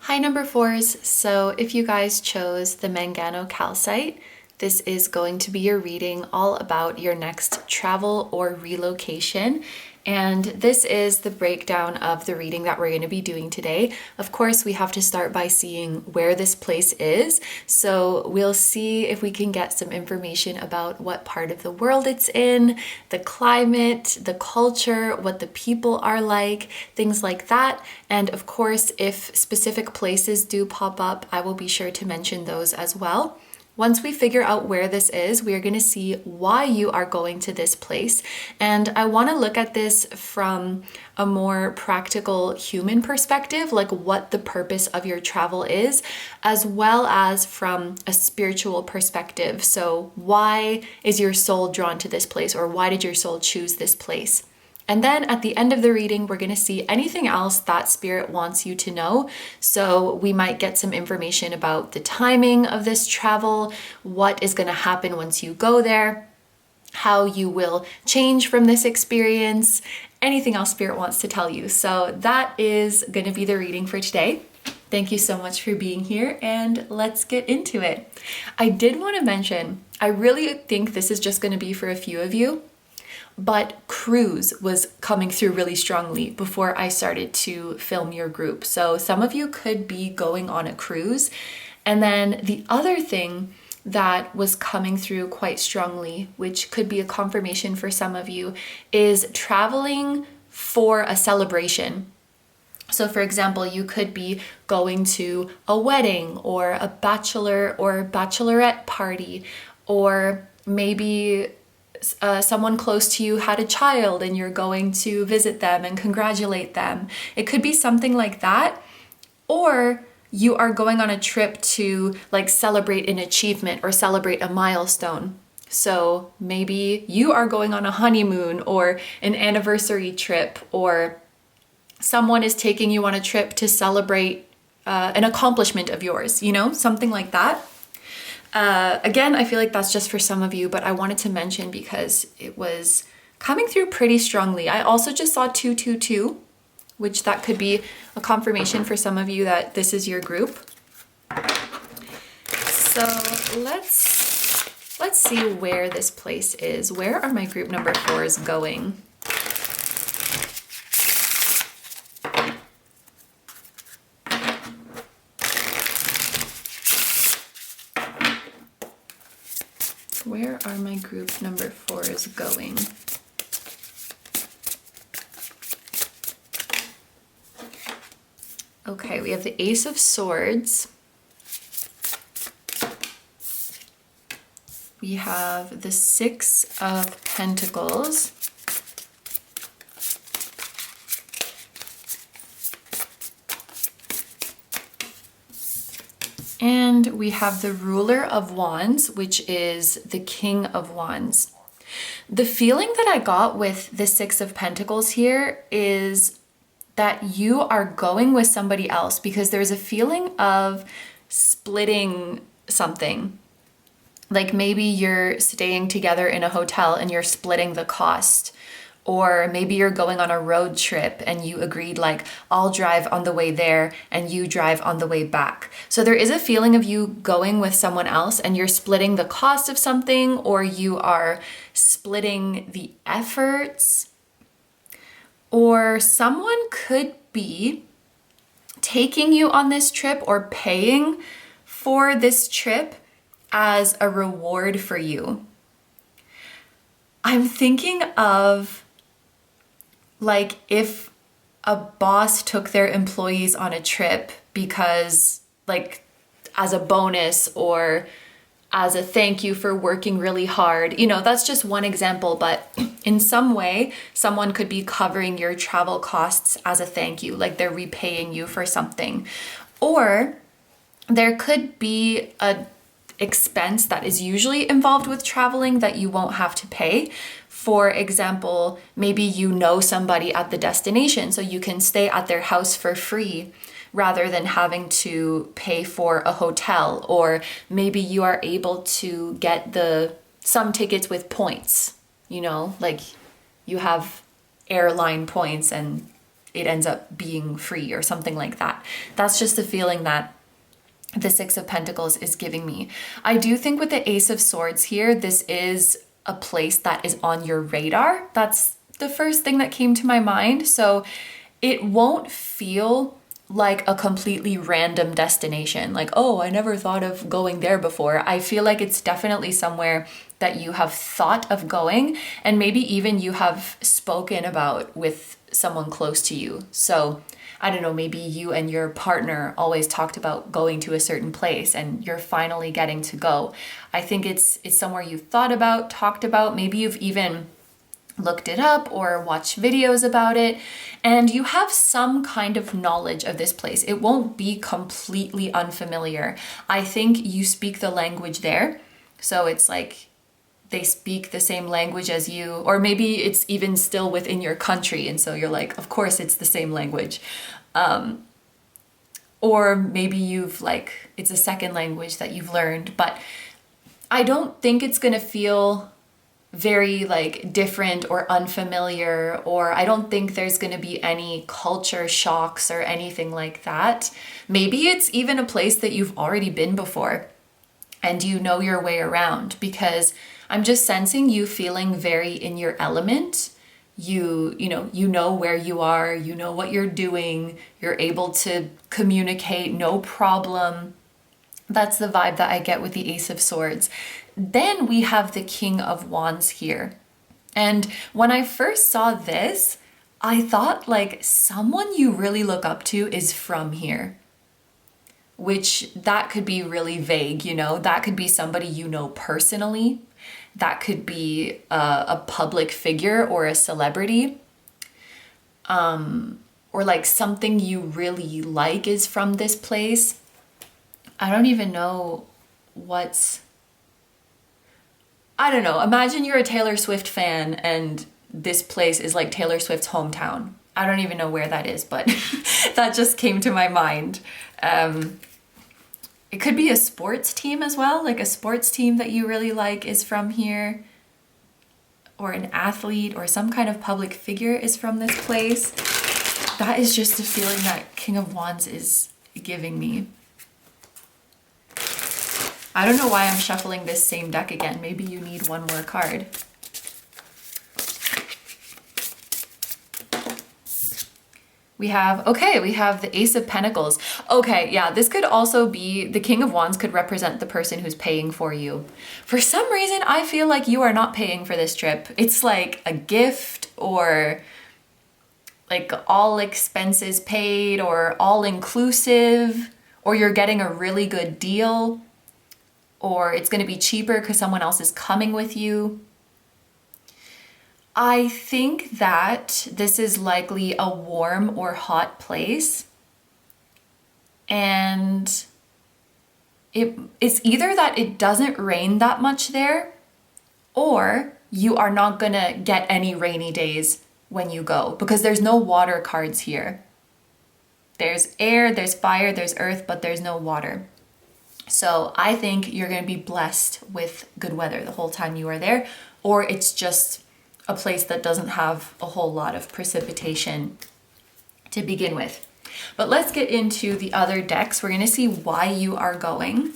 Hi, number 4s. So if you guys chose the Mangano Calcite, This is going to be your reading all about your next travel or relocation. And this is the breakdown of the reading that we're going to be doing today. Of course, we have to start by seeing where this place is. So we'll see if we can get some information about what part of the world it's in, the climate, the culture, what the people are like, things like that. And of course, if specific places do pop up, I will be sure to mention those as well. Once we figure out where this is, we are going to see why you are going to this place. And I want to look at this from a more practical human perspective, like what the purpose of your travel is, as well as from a spiritual perspective. So why is your soul drawn to this place, or why did your soul choose this place? And then at the end of the reading, we're going to see anything else that Spirit wants you to know. So we might get some information about the timing of this travel, what is going to happen once you go there, how you will change from this experience, anything else Spirit wants to tell you. So that is going to be the reading for today. Thank you so much for being here, and let's get into it. I did want to mention, I really think this is just going to be for a few of you. But cruise was coming through really strongly before I started to film your group. So some of you could be going on a cruise. And then the other thing that was coming through quite strongly, which could be a confirmation for some of you, is traveling for a celebration. So for example, you could be going to a wedding or a bachelor or bachelorette party, or maybe someone close to you had a child and you're going to visit them and congratulate them. It could be something like that. Or you are going on a trip to like celebrate an achievement or celebrate a milestone. So maybe you are going on a honeymoon or an anniversary trip, or someone is taking you on a trip to celebrate an accomplishment of yours, something like that. Again, I feel like that's just for some of you, but I wanted to mention because it was coming through pretty strongly. I also just saw 222, which that could be a confirmation for some of you that this is your group. So let's see where this place is. Where are my group number 4s going? Where are my group number 4s going? Okay, we have the Ace of Swords. We have the 6 of Pentacles. And we have the Ruler of Wands, which is the King of Wands. The feeling that I got with the 6 of Pentacles here is that you are going with somebody else, because there's a feeling of splitting something. Like maybe you're staying together in a hotel and you're splitting the cost. Or maybe you're going on a road trip and you agreed like, I'll drive on the way there and you drive on the way back. So there is a feeling of you going with someone else and you're splitting the cost of something, or you are splitting the efforts. Or someone could be taking you on this trip or paying for this trip as a reward for you. I'm thinking of like if a boss took their employees on a trip because like as a bonus or as a thank you for working really hard. That's just one example, but in some way, someone could be covering your travel costs as a thank you, like they're repaying you for something. Or there could be a expense that is usually involved with traveling that you won't have to pay. For example, maybe you know somebody at the destination, so you can stay at their house for free rather than having to pay for a hotel. Or maybe you are able to get some tickets with points, like you have airline points and it ends up being free or something like that. That's just the feeling that the Six of Pentacles is giving me. I do think with the Ace of Swords here, this is a place that is on your radar. That's the first thing that came to my mind. So it won't feel like a completely random destination. Like, oh, I never thought of going there before. I feel like it's definitely somewhere that you have thought of going, and maybe even you have spoken about with someone close to you. So I don't know, maybe you and your partner always talked about going to a certain place and you're finally getting to go. I think it's somewhere you've thought about, talked about, maybe you've even looked it up or watched videos about it, and you have some kind of knowledge of this place. It won't be completely unfamiliar. I think you speak the language there, so it's like they speak the same language as you, or maybe it's even still within your country, and so you're like, of course it's the same language. Or maybe you've it's a second language that you've learned, but I don't think it's gonna feel very different or unfamiliar, or I don't think there's going to be any culture shocks or anything like that. Maybe it's even a place that you've already been before and you know your way around, because I'm just sensing you feeling very in your element. You know where you are, you know what you're doing, you're able to communicate, no problem. That's the vibe that I get with the Ace of Swords. Then we have the King of Wands here. And when I first saw this, I thought someone you really look up to is from here. Which that could be really vague, that could be somebody you know personally. That could be a public figure or a celebrity. Or something you really like is from this place. I don't even know I don't know. Imagine you're a Taylor Swift fan and this place is like Taylor Swift's hometown. I don't even know where that is, but that just came to my mind. It could be a sports team as well, like a sports team that you really like is from here. Or an athlete or some kind of public figure is from this place. That is just the feeling that King of Wands is giving me. I don't know why I'm shuffling this same deck again. Maybe you need one more card. We have the Ace of Pentacles. Okay, yeah, this could also be, the King of Wands could represent the person who's paying for you. For some reason, I feel like you are not paying for this trip. It's like a gift, or all expenses paid, or all inclusive, or you're getting a really good deal. Or it's going to be cheaper because someone else is coming with you. I think that this is likely a warm or hot place. And it's either that it doesn't rain that much there, or you are not going to get any rainy days when you go, because there's no water cards here. There's air, there's fire, there's earth, but there's no water. So I think you're going to be blessed with good weather the whole time you are there, or it's just a place that doesn't have a whole lot of precipitation to begin with. But let's get into the other decks. We're going to see why you are going.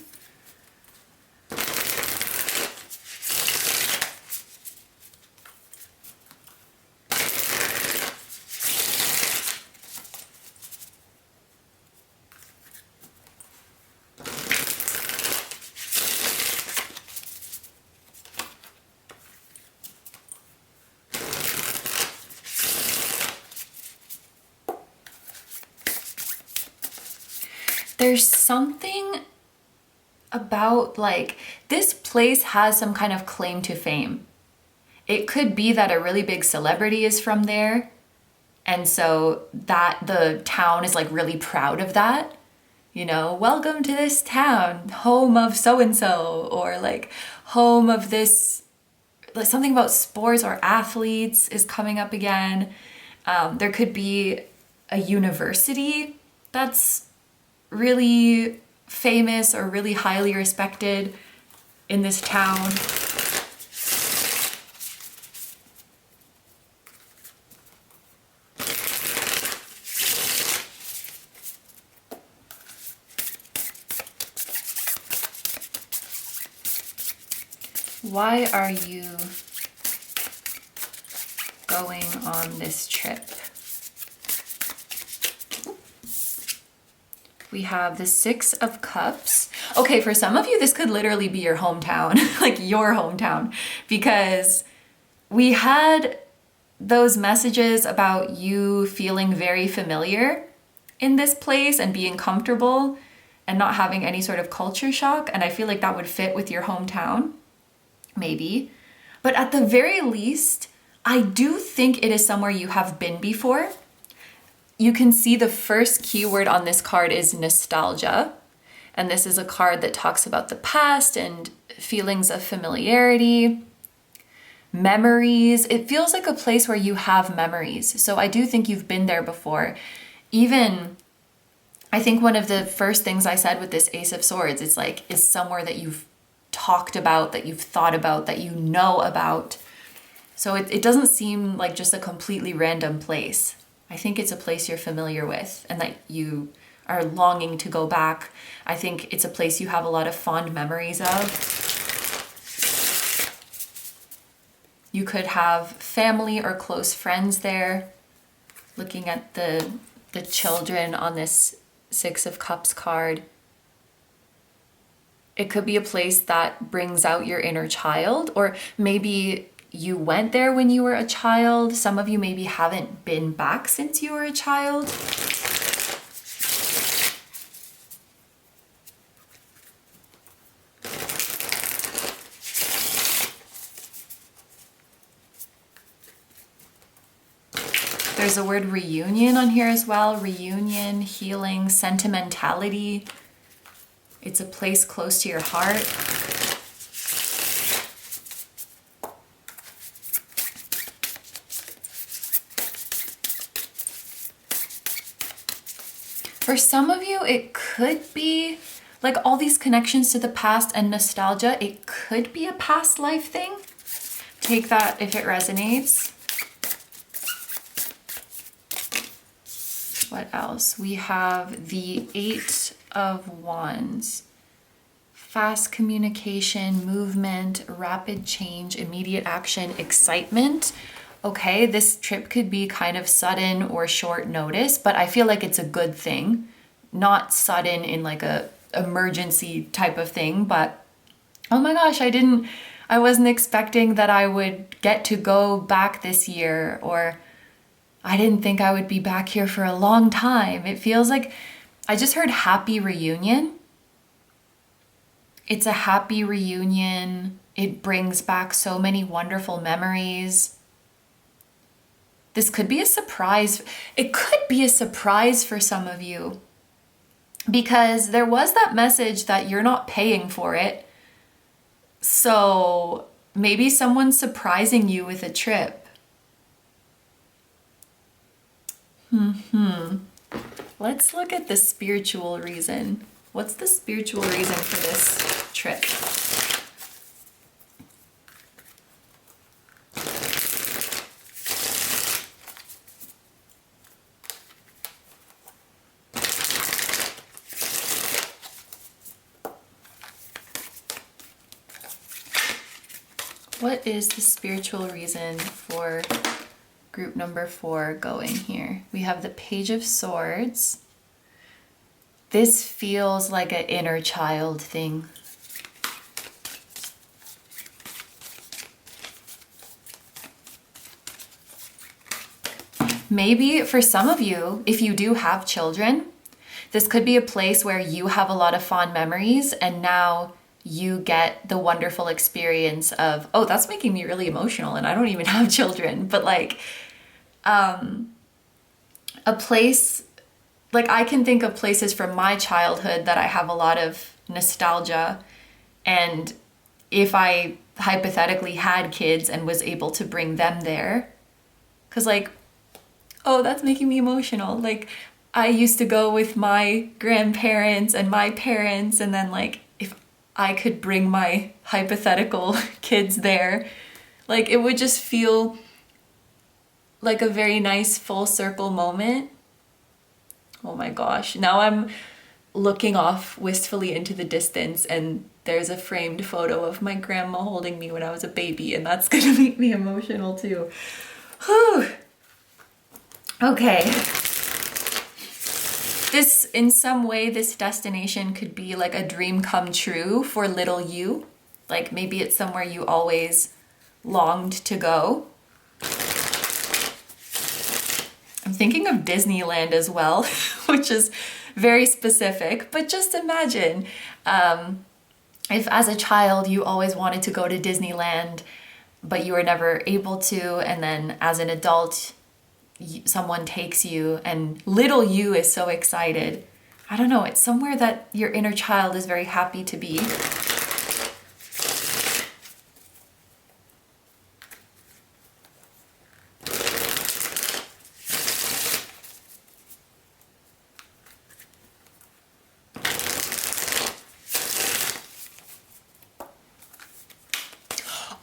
There's something about this place has some kind of claim to fame. It could be that a really big celebrity is from there, and so that the town is really proud of that. Welcome to this town, home of so-and-so, or home of this, something about sports or athletes is coming up again. There could be a university that's really famous or really highly respected in this town. Why are you going on this trip? We have the Six of Cups. Okay, for some of you, this could literally be your hometown, like your hometown, because we had those messages about you feeling very familiar in this place and being comfortable and not having any sort of culture shock. And I feel like that would fit with your hometown, maybe. But at the very least, I do think it is somewhere you have been before. You can see the first keyword on this card is nostalgia. And this is a card that talks about the past and feelings of familiarity, memories. It feels like a place where you have memories. So I do think you've been there before. Even, I think one of the first things I said with this Ace of Swords, it's like, is somewhere that you've talked about, that you've thought about, that you know about. So it doesn't seem like just a completely random place. I think it's a place you're familiar with and that you are longing to go back. I think it's a place you have a lot of fond memories of. You could have family or close friends there. Looking at the children on this Six of Cups card. It could be a place that brings out your inner child, or maybe you went there when you were a child. Some of you maybe haven't been back since you were a child. There's a word reunion on here as well. Reunion, healing, sentimentality. It's a place close to your heart. For some of you, it could be like all these connections to the past and nostalgia. It could be a past life thing. Take that if it resonates. What else? We have the Eight of Wands. Fast communication, movement, rapid change, immediate action, excitement. Okay, this trip could be kind of sudden or short notice, but I feel like it's a good thing. Not sudden in like a emergency type of thing, but oh my gosh, I wasn't expecting that I would get to go back this year, or I didn't think I would be back here for a long time. It feels like I just heard happy reunion. It's a happy reunion. It brings back so many wonderful memories. This could be a surprise. It could be a surprise for some of you, because there was that message that you're not paying for it. So maybe someone's surprising you with a trip. Let's look at the spiritual reason. What's the spiritual reason for this trip? What is the spiritual reason for group number 4 going here? We have the Page of Swords. This feels like an inner child thing. Maybe for some of you, if you do have children, this could be a place where you have a lot of fond memories and now you get the wonderful experience of, oh, that's making me really emotional and I don't even have children, but like a place, like I can think of places from my childhood that I have a lot of nostalgia, and if I hypothetically had kids and was able to bring them there, because like, oh, that's making me emotional. Like I used to go with my grandparents and my parents, and then like if I could bring my hypothetical kids there, like it would just feel like a very nice full circle moment. Oh my gosh, now I'm looking off wistfully into the distance, and there's a framed photo of my grandma holding me when I was a baby, and that's gonna make me emotional too. Whew. Okay. This, in some way, this destination could be like a dream come true for little you. Like maybe it's somewhere you always longed to go. I'm thinking of Disneyland as well, which is very specific, but just imagine if as a child you always wanted to go to Disneyland, but you were never able to, and then as an adult, someone takes you and little you is so excited. I don't know, it's somewhere that your inner child is very happy to be.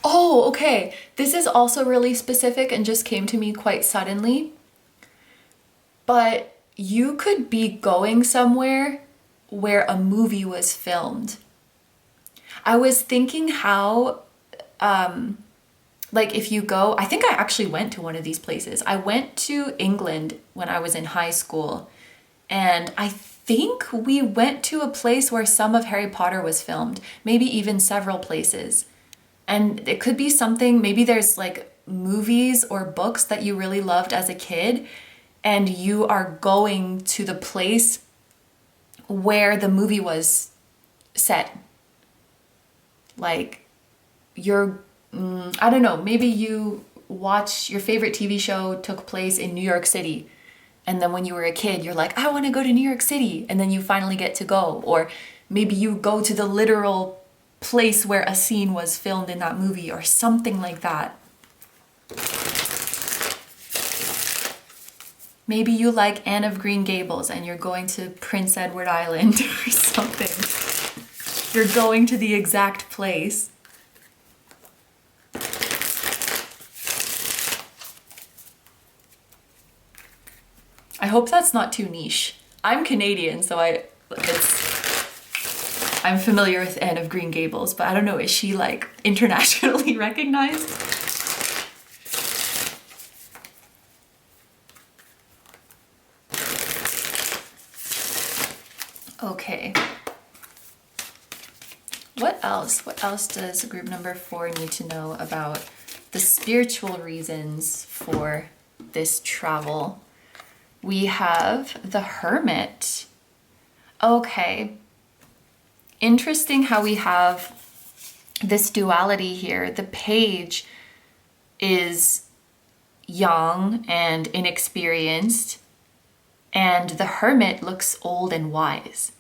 Oh, okay. This is also really specific and just came to me quite suddenly. But you could be going somewhere where a movie was filmed. I was thinking how, like if you go, I think I actually went to one of these places. I went to England when I was in high school, and I think we went to a place where some of Harry Potter was filmed, maybe even several places. And it could be something, maybe there's like movies or books that you really loved as a kid, and you are going to the place where the movie was set. Like you're, I don't know, maybe you watch your favorite TV show took place in New York City. And then when you were a kid, you're like, I want to go to New York City. And then you finally get to go. Or maybe you go to the literal place where a scene was filmed in that movie or something like that. Maybe you like Anne of Green Gables and you're going to Prince Edward Island or something. You're going to the exact place. I hope that's not too niche. I'm Canadian, so I'm familiar with Anne of Green Gables, but I don't know, is she like internationally recognized? Okay. What else? What else does group number 4 need to know about the spiritual reasons for this travel? We have the Hermit. Okay. Interesting how we have this duality here. The Page is young and inexperienced, and the Hermit looks old and wise.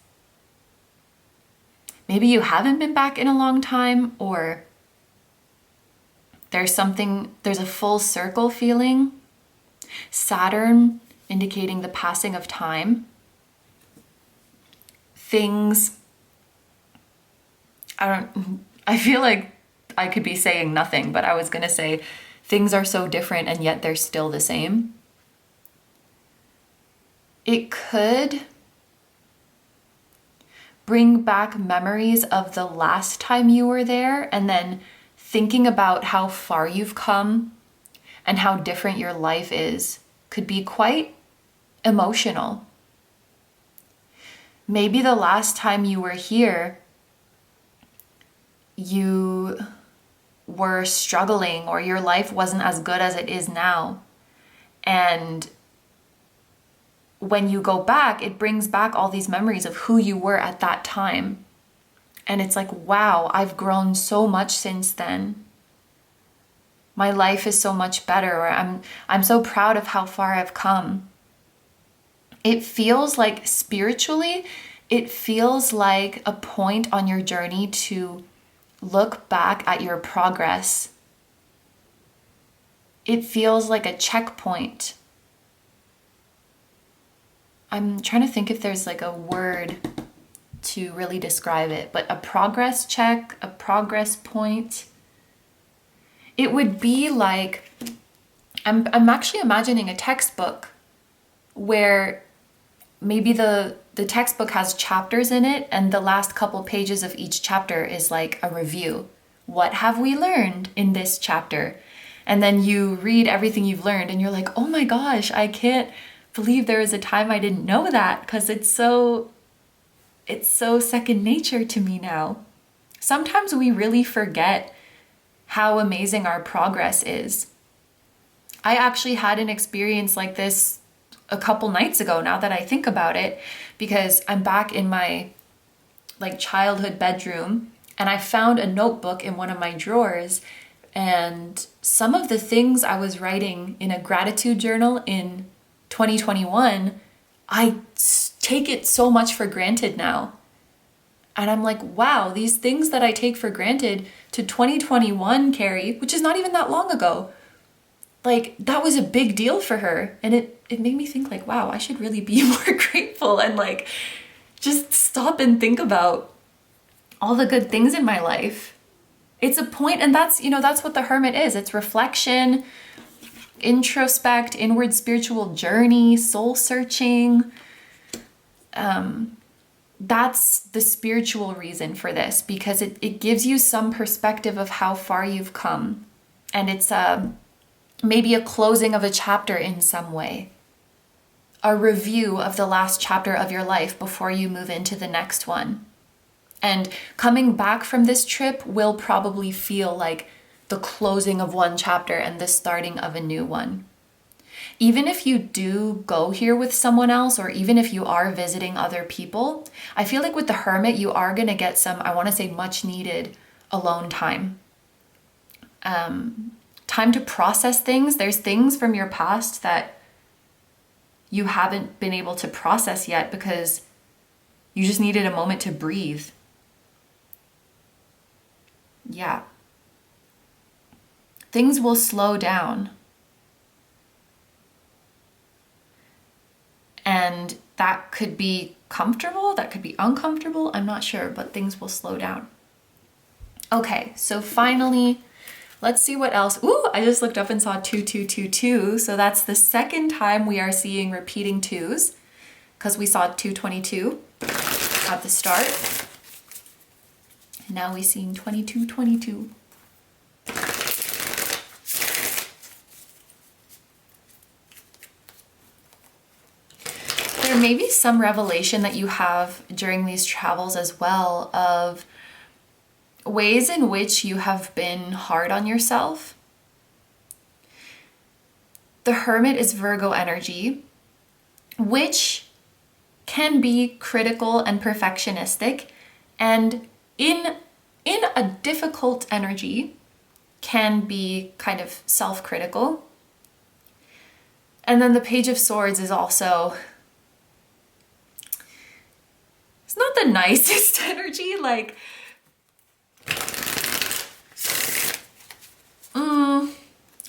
Maybe you haven't been back in a long time, or there's a full circle feeling. Saturn indicating the passing of time. I feel like I could be saying nothing, but I was gonna say things are so different and yet they're still the same. It could bring back memories of the last time you were there, and then thinking about how far you've come and how different your life is could be quite emotional. Maybe the last time you were here, you were struggling or your life wasn't as good as it is now. And when you go back, it brings back all these memories of who you were at that time. And it's like, wow, I've grown so much since then. My life is so much better, or I'm so proud of how far I've come. It feels like spiritually, it feels like a point on your journey to look back at your progress. It feels like a checkpoint. I'm trying to think if there's like a word to really describe it, but a progress check, a progress point. It would be like, I'm actually imagining a textbook where maybe the textbook has chapters in it, and the last couple pages of each chapter is like a review. What have we learned in this chapter? And then you read everything you've learned and you're like, oh my gosh, I can't believe there was a time I didn't know that, because it's so second nature to me now. Sometimes we really forget how amazing our progress is. I actually had an experience like this a couple nights ago, now that I think about it, because I'm back in my like childhood bedroom and I found a notebook in one of my drawers, and some of the things I was writing in a gratitude journal in 2021, I take it so much for granted now. And I'm like, wow, these things that I take for granted to 2021 Carrie, which is not even that long ago, like that was a big deal for her. And it made me think like, wow, I should really be more grateful and like just stop and think about all the good things in my life. It's a point, and that's, that's what the hermit is. It's reflection, introspect, inward spiritual journey, soul searching. That's the spiritual reason for this, because it gives you some perspective of how far you've come. And it's maybe a closing of a chapter in some way. A review of the last chapter of your life before you move into the next one. And coming back from this trip will probably feel like the closing of one chapter and the starting of a new one. Even if you do go here with someone else, or even if you are visiting other people, I feel like with the hermit, you are going to get some, I want to say, much needed alone time. Time to process things. There's things from your past that you haven't been able to process yet because you just needed a moment to breathe. Yeah. Things will slow down. And that could be comfortable, that could be uncomfortable, I'm not sure, but things will slow down. Okay, so finally, let's see what else. Ooh, I just looked up and saw 2222. So that's the second time we are seeing repeating twos, because we saw 222 at the start. And now we're seeing 2222. There may be some revelation that you have during these travels as well of ways in which you have been hard on yourself. The Hermit is Virgo energy, which can be critical and perfectionistic, and in a difficult energy can be kind of self-critical. And then the Page of Swords is also, it's not the nicest energy, like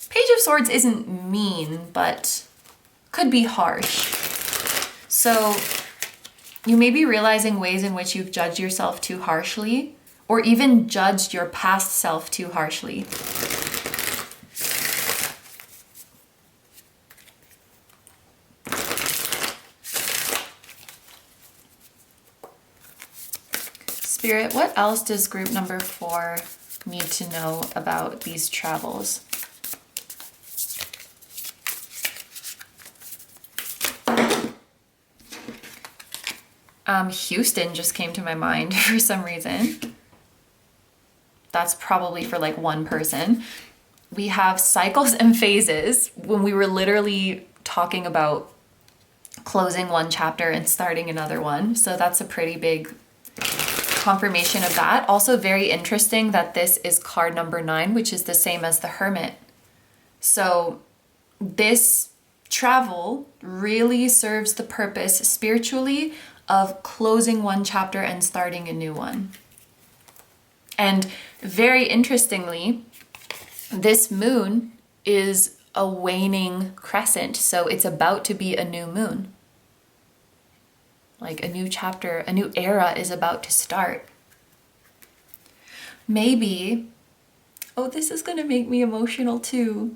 Page of Swords isn't mean, but could be harsh. So you may be realizing ways in which you've judged yourself too harshly, or even judged your past self too harshly. Spirit, what else does group number 4 need to know about these travels? Houston just came to my mind for some reason. That's probably for like one person. We have cycles and phases when we were literally talking about closing one chapter and starting another one. So that's a pretty big confirmation of that. Also very interesting that this is card number 9, which is the same as the Hermit. So this travel really serves the purpose spiritually of closing one chapter and starting a new one. And very interestingly, this moon is a waning crescent, so it's about to be a new moon. Like a new chapter, a new era is about to start. Maybe, oh, this is gonna make me emotional too.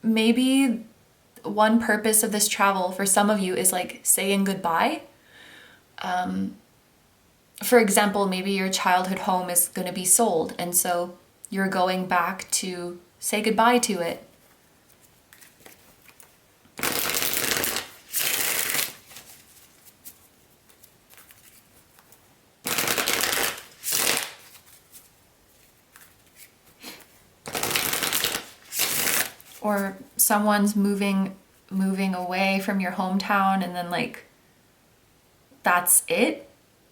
Maybe one purpose of this travel for some of you is like saying goodbye. For example, maybe your childhood home is going to be sold, and so you're going back to say goodbye to it. Or someone's moving away from your hometown, and then like that's it.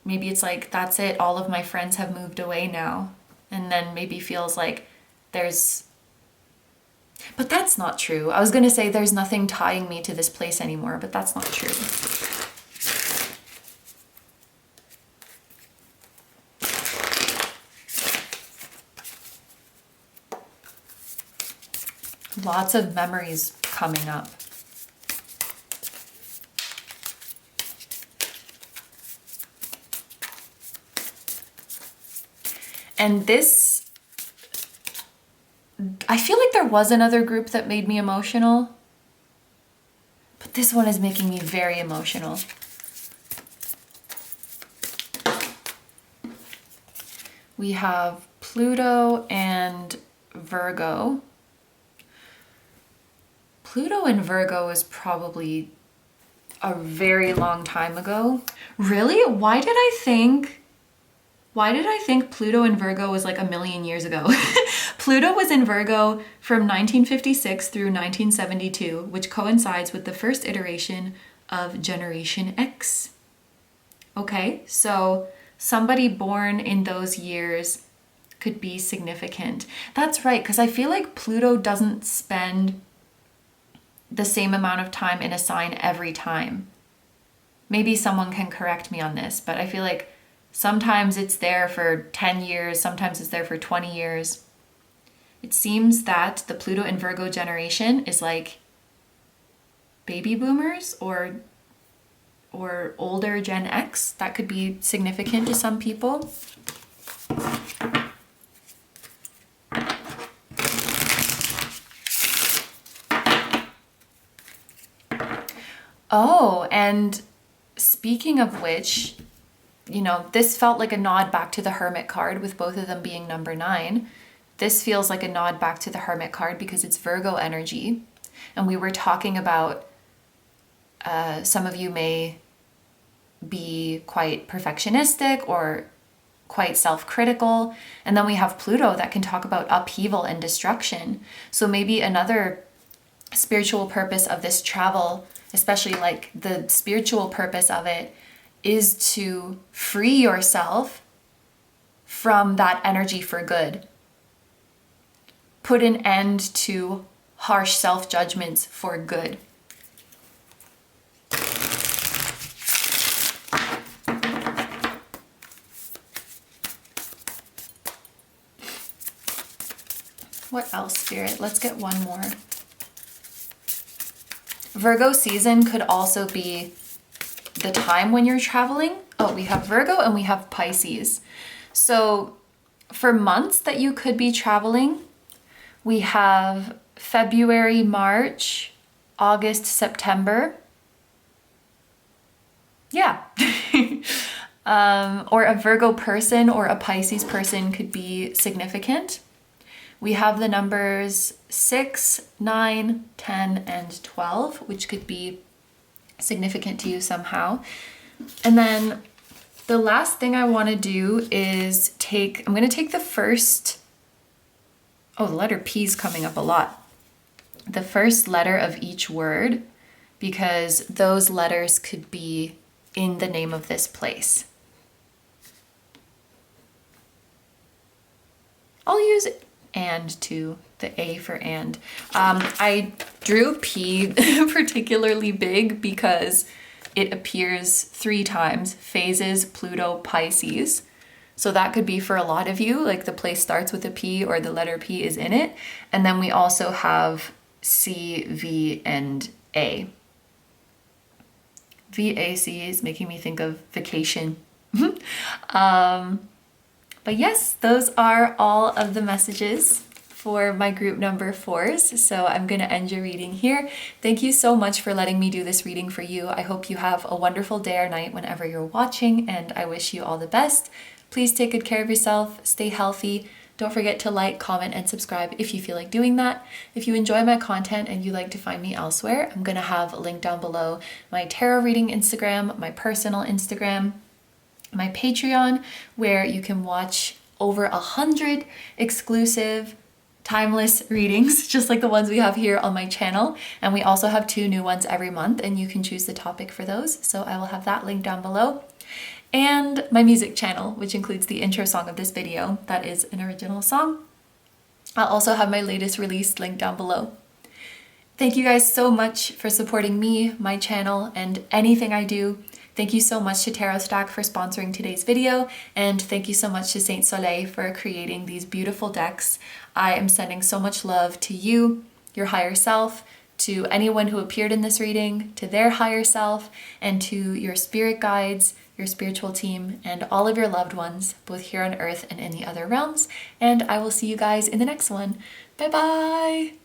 Maybe it's like, that's it, all of my friends have moved away now. And then maybe feels like but that's not true. I was gonna say there's nothing tying me to this place anymore, but that's not true. Lots of memories coming up. And this, I feel like there was another group that made me emotional, but this one is making me very emotional. We have Pluto and Virgo. Pluto and Virgo is probably a very long time ago. Really? Why did I think Pluto and Virgo was like a million years ago? Pluto was in Virgo from 1956 through 1972, which coincides with the first iteration of Generation X. Okay, so somebody born in those years could be significant. That's right, because I feel like Pluto doesn't spend the same amount of time in a sign every time. Maybe someone can correct me on this, but I feel like sometimes it's there for 10 years, sometimes it's there for 20 years. It seems that the Pluto and Virgo generation is like baby boomers or older Gen X. That could be significant to some people. Oh, and speaking of which, you know, this felt like a nod back to the Hermit card with both of them being number 9. This feels like a nod back to the Hermit card because it's Virgo energy. And we were talking about some of you may be quite perfectionistic or quite self-critical. And then we have Pluto that can talk about upheaval and destruction. So maybe another spiritual purpose of this travel, especially like the spiritual purpose of it, is to free yourself from that energy for good. Put an end to harsh self-judgments for good. What else, Spirit? Let's get one more. Virgo season could also be the time when you're traveling. Oh, we have Virgo and we have Pisces. So for months that you could be traveling, we have February, March, August, September. Yeah. Or a Virgo person or a Pisces person could be significant. We have the numbers 6, 9, 10, and 12, which could be significant to you somehow. And then the last thing I want to do is I'm going to take the first, the letter P is coming up a lot. The first letter of each word, because those letters could be in the name of this place. I'll use and too, the A for and. I drew P particularly big because it appears 3 times, phases, Pluto, Pisces. So that could be for a lot of you, like the place starts with a P or the letter P is in it. And then we also have C, V, and A. VAC is making me think of vacation. But yes, those are all of the messages for my group number 4s, so I'm gonna end your reading here. Thank you so much for letting me do this reading for you. I hope you have a wonderful day or night whenever you're watching, and I wish you all the best. Please take good care of yourself, stay healthy. Don't forget to like, comment, and subscribe if you feel like doing that. If you enjoy my content and you'd like to find me elsewhere, I'm gonna have a link down below my tarot reading Instagram, my personal Instagram, my Patreon, where you can watch over 100 exclusive timeless readings, just like the ones we have here on my channel. And we also have 2 new ones every month, and you can choose the topic for those. So I will have that link down below. And my music channel, which includes the intro song of this video. That is an original song. I'll also have my latest release linked down below. Thank you guys so much for supporting me, my channel, and anything I do. Thank you so much to Tarot Stack for sponsoring today's video, and thank you so much to Saint Soleil for creating these beautiful decks. I am sending so much love to you, your higher self, to anyone who appeared in this reading, to their higher self, and to your spirit guides, your spiritual team, and all of your loved ones, both here on Earth and in the other realms. And I will see you guys in the next one. Bye bye!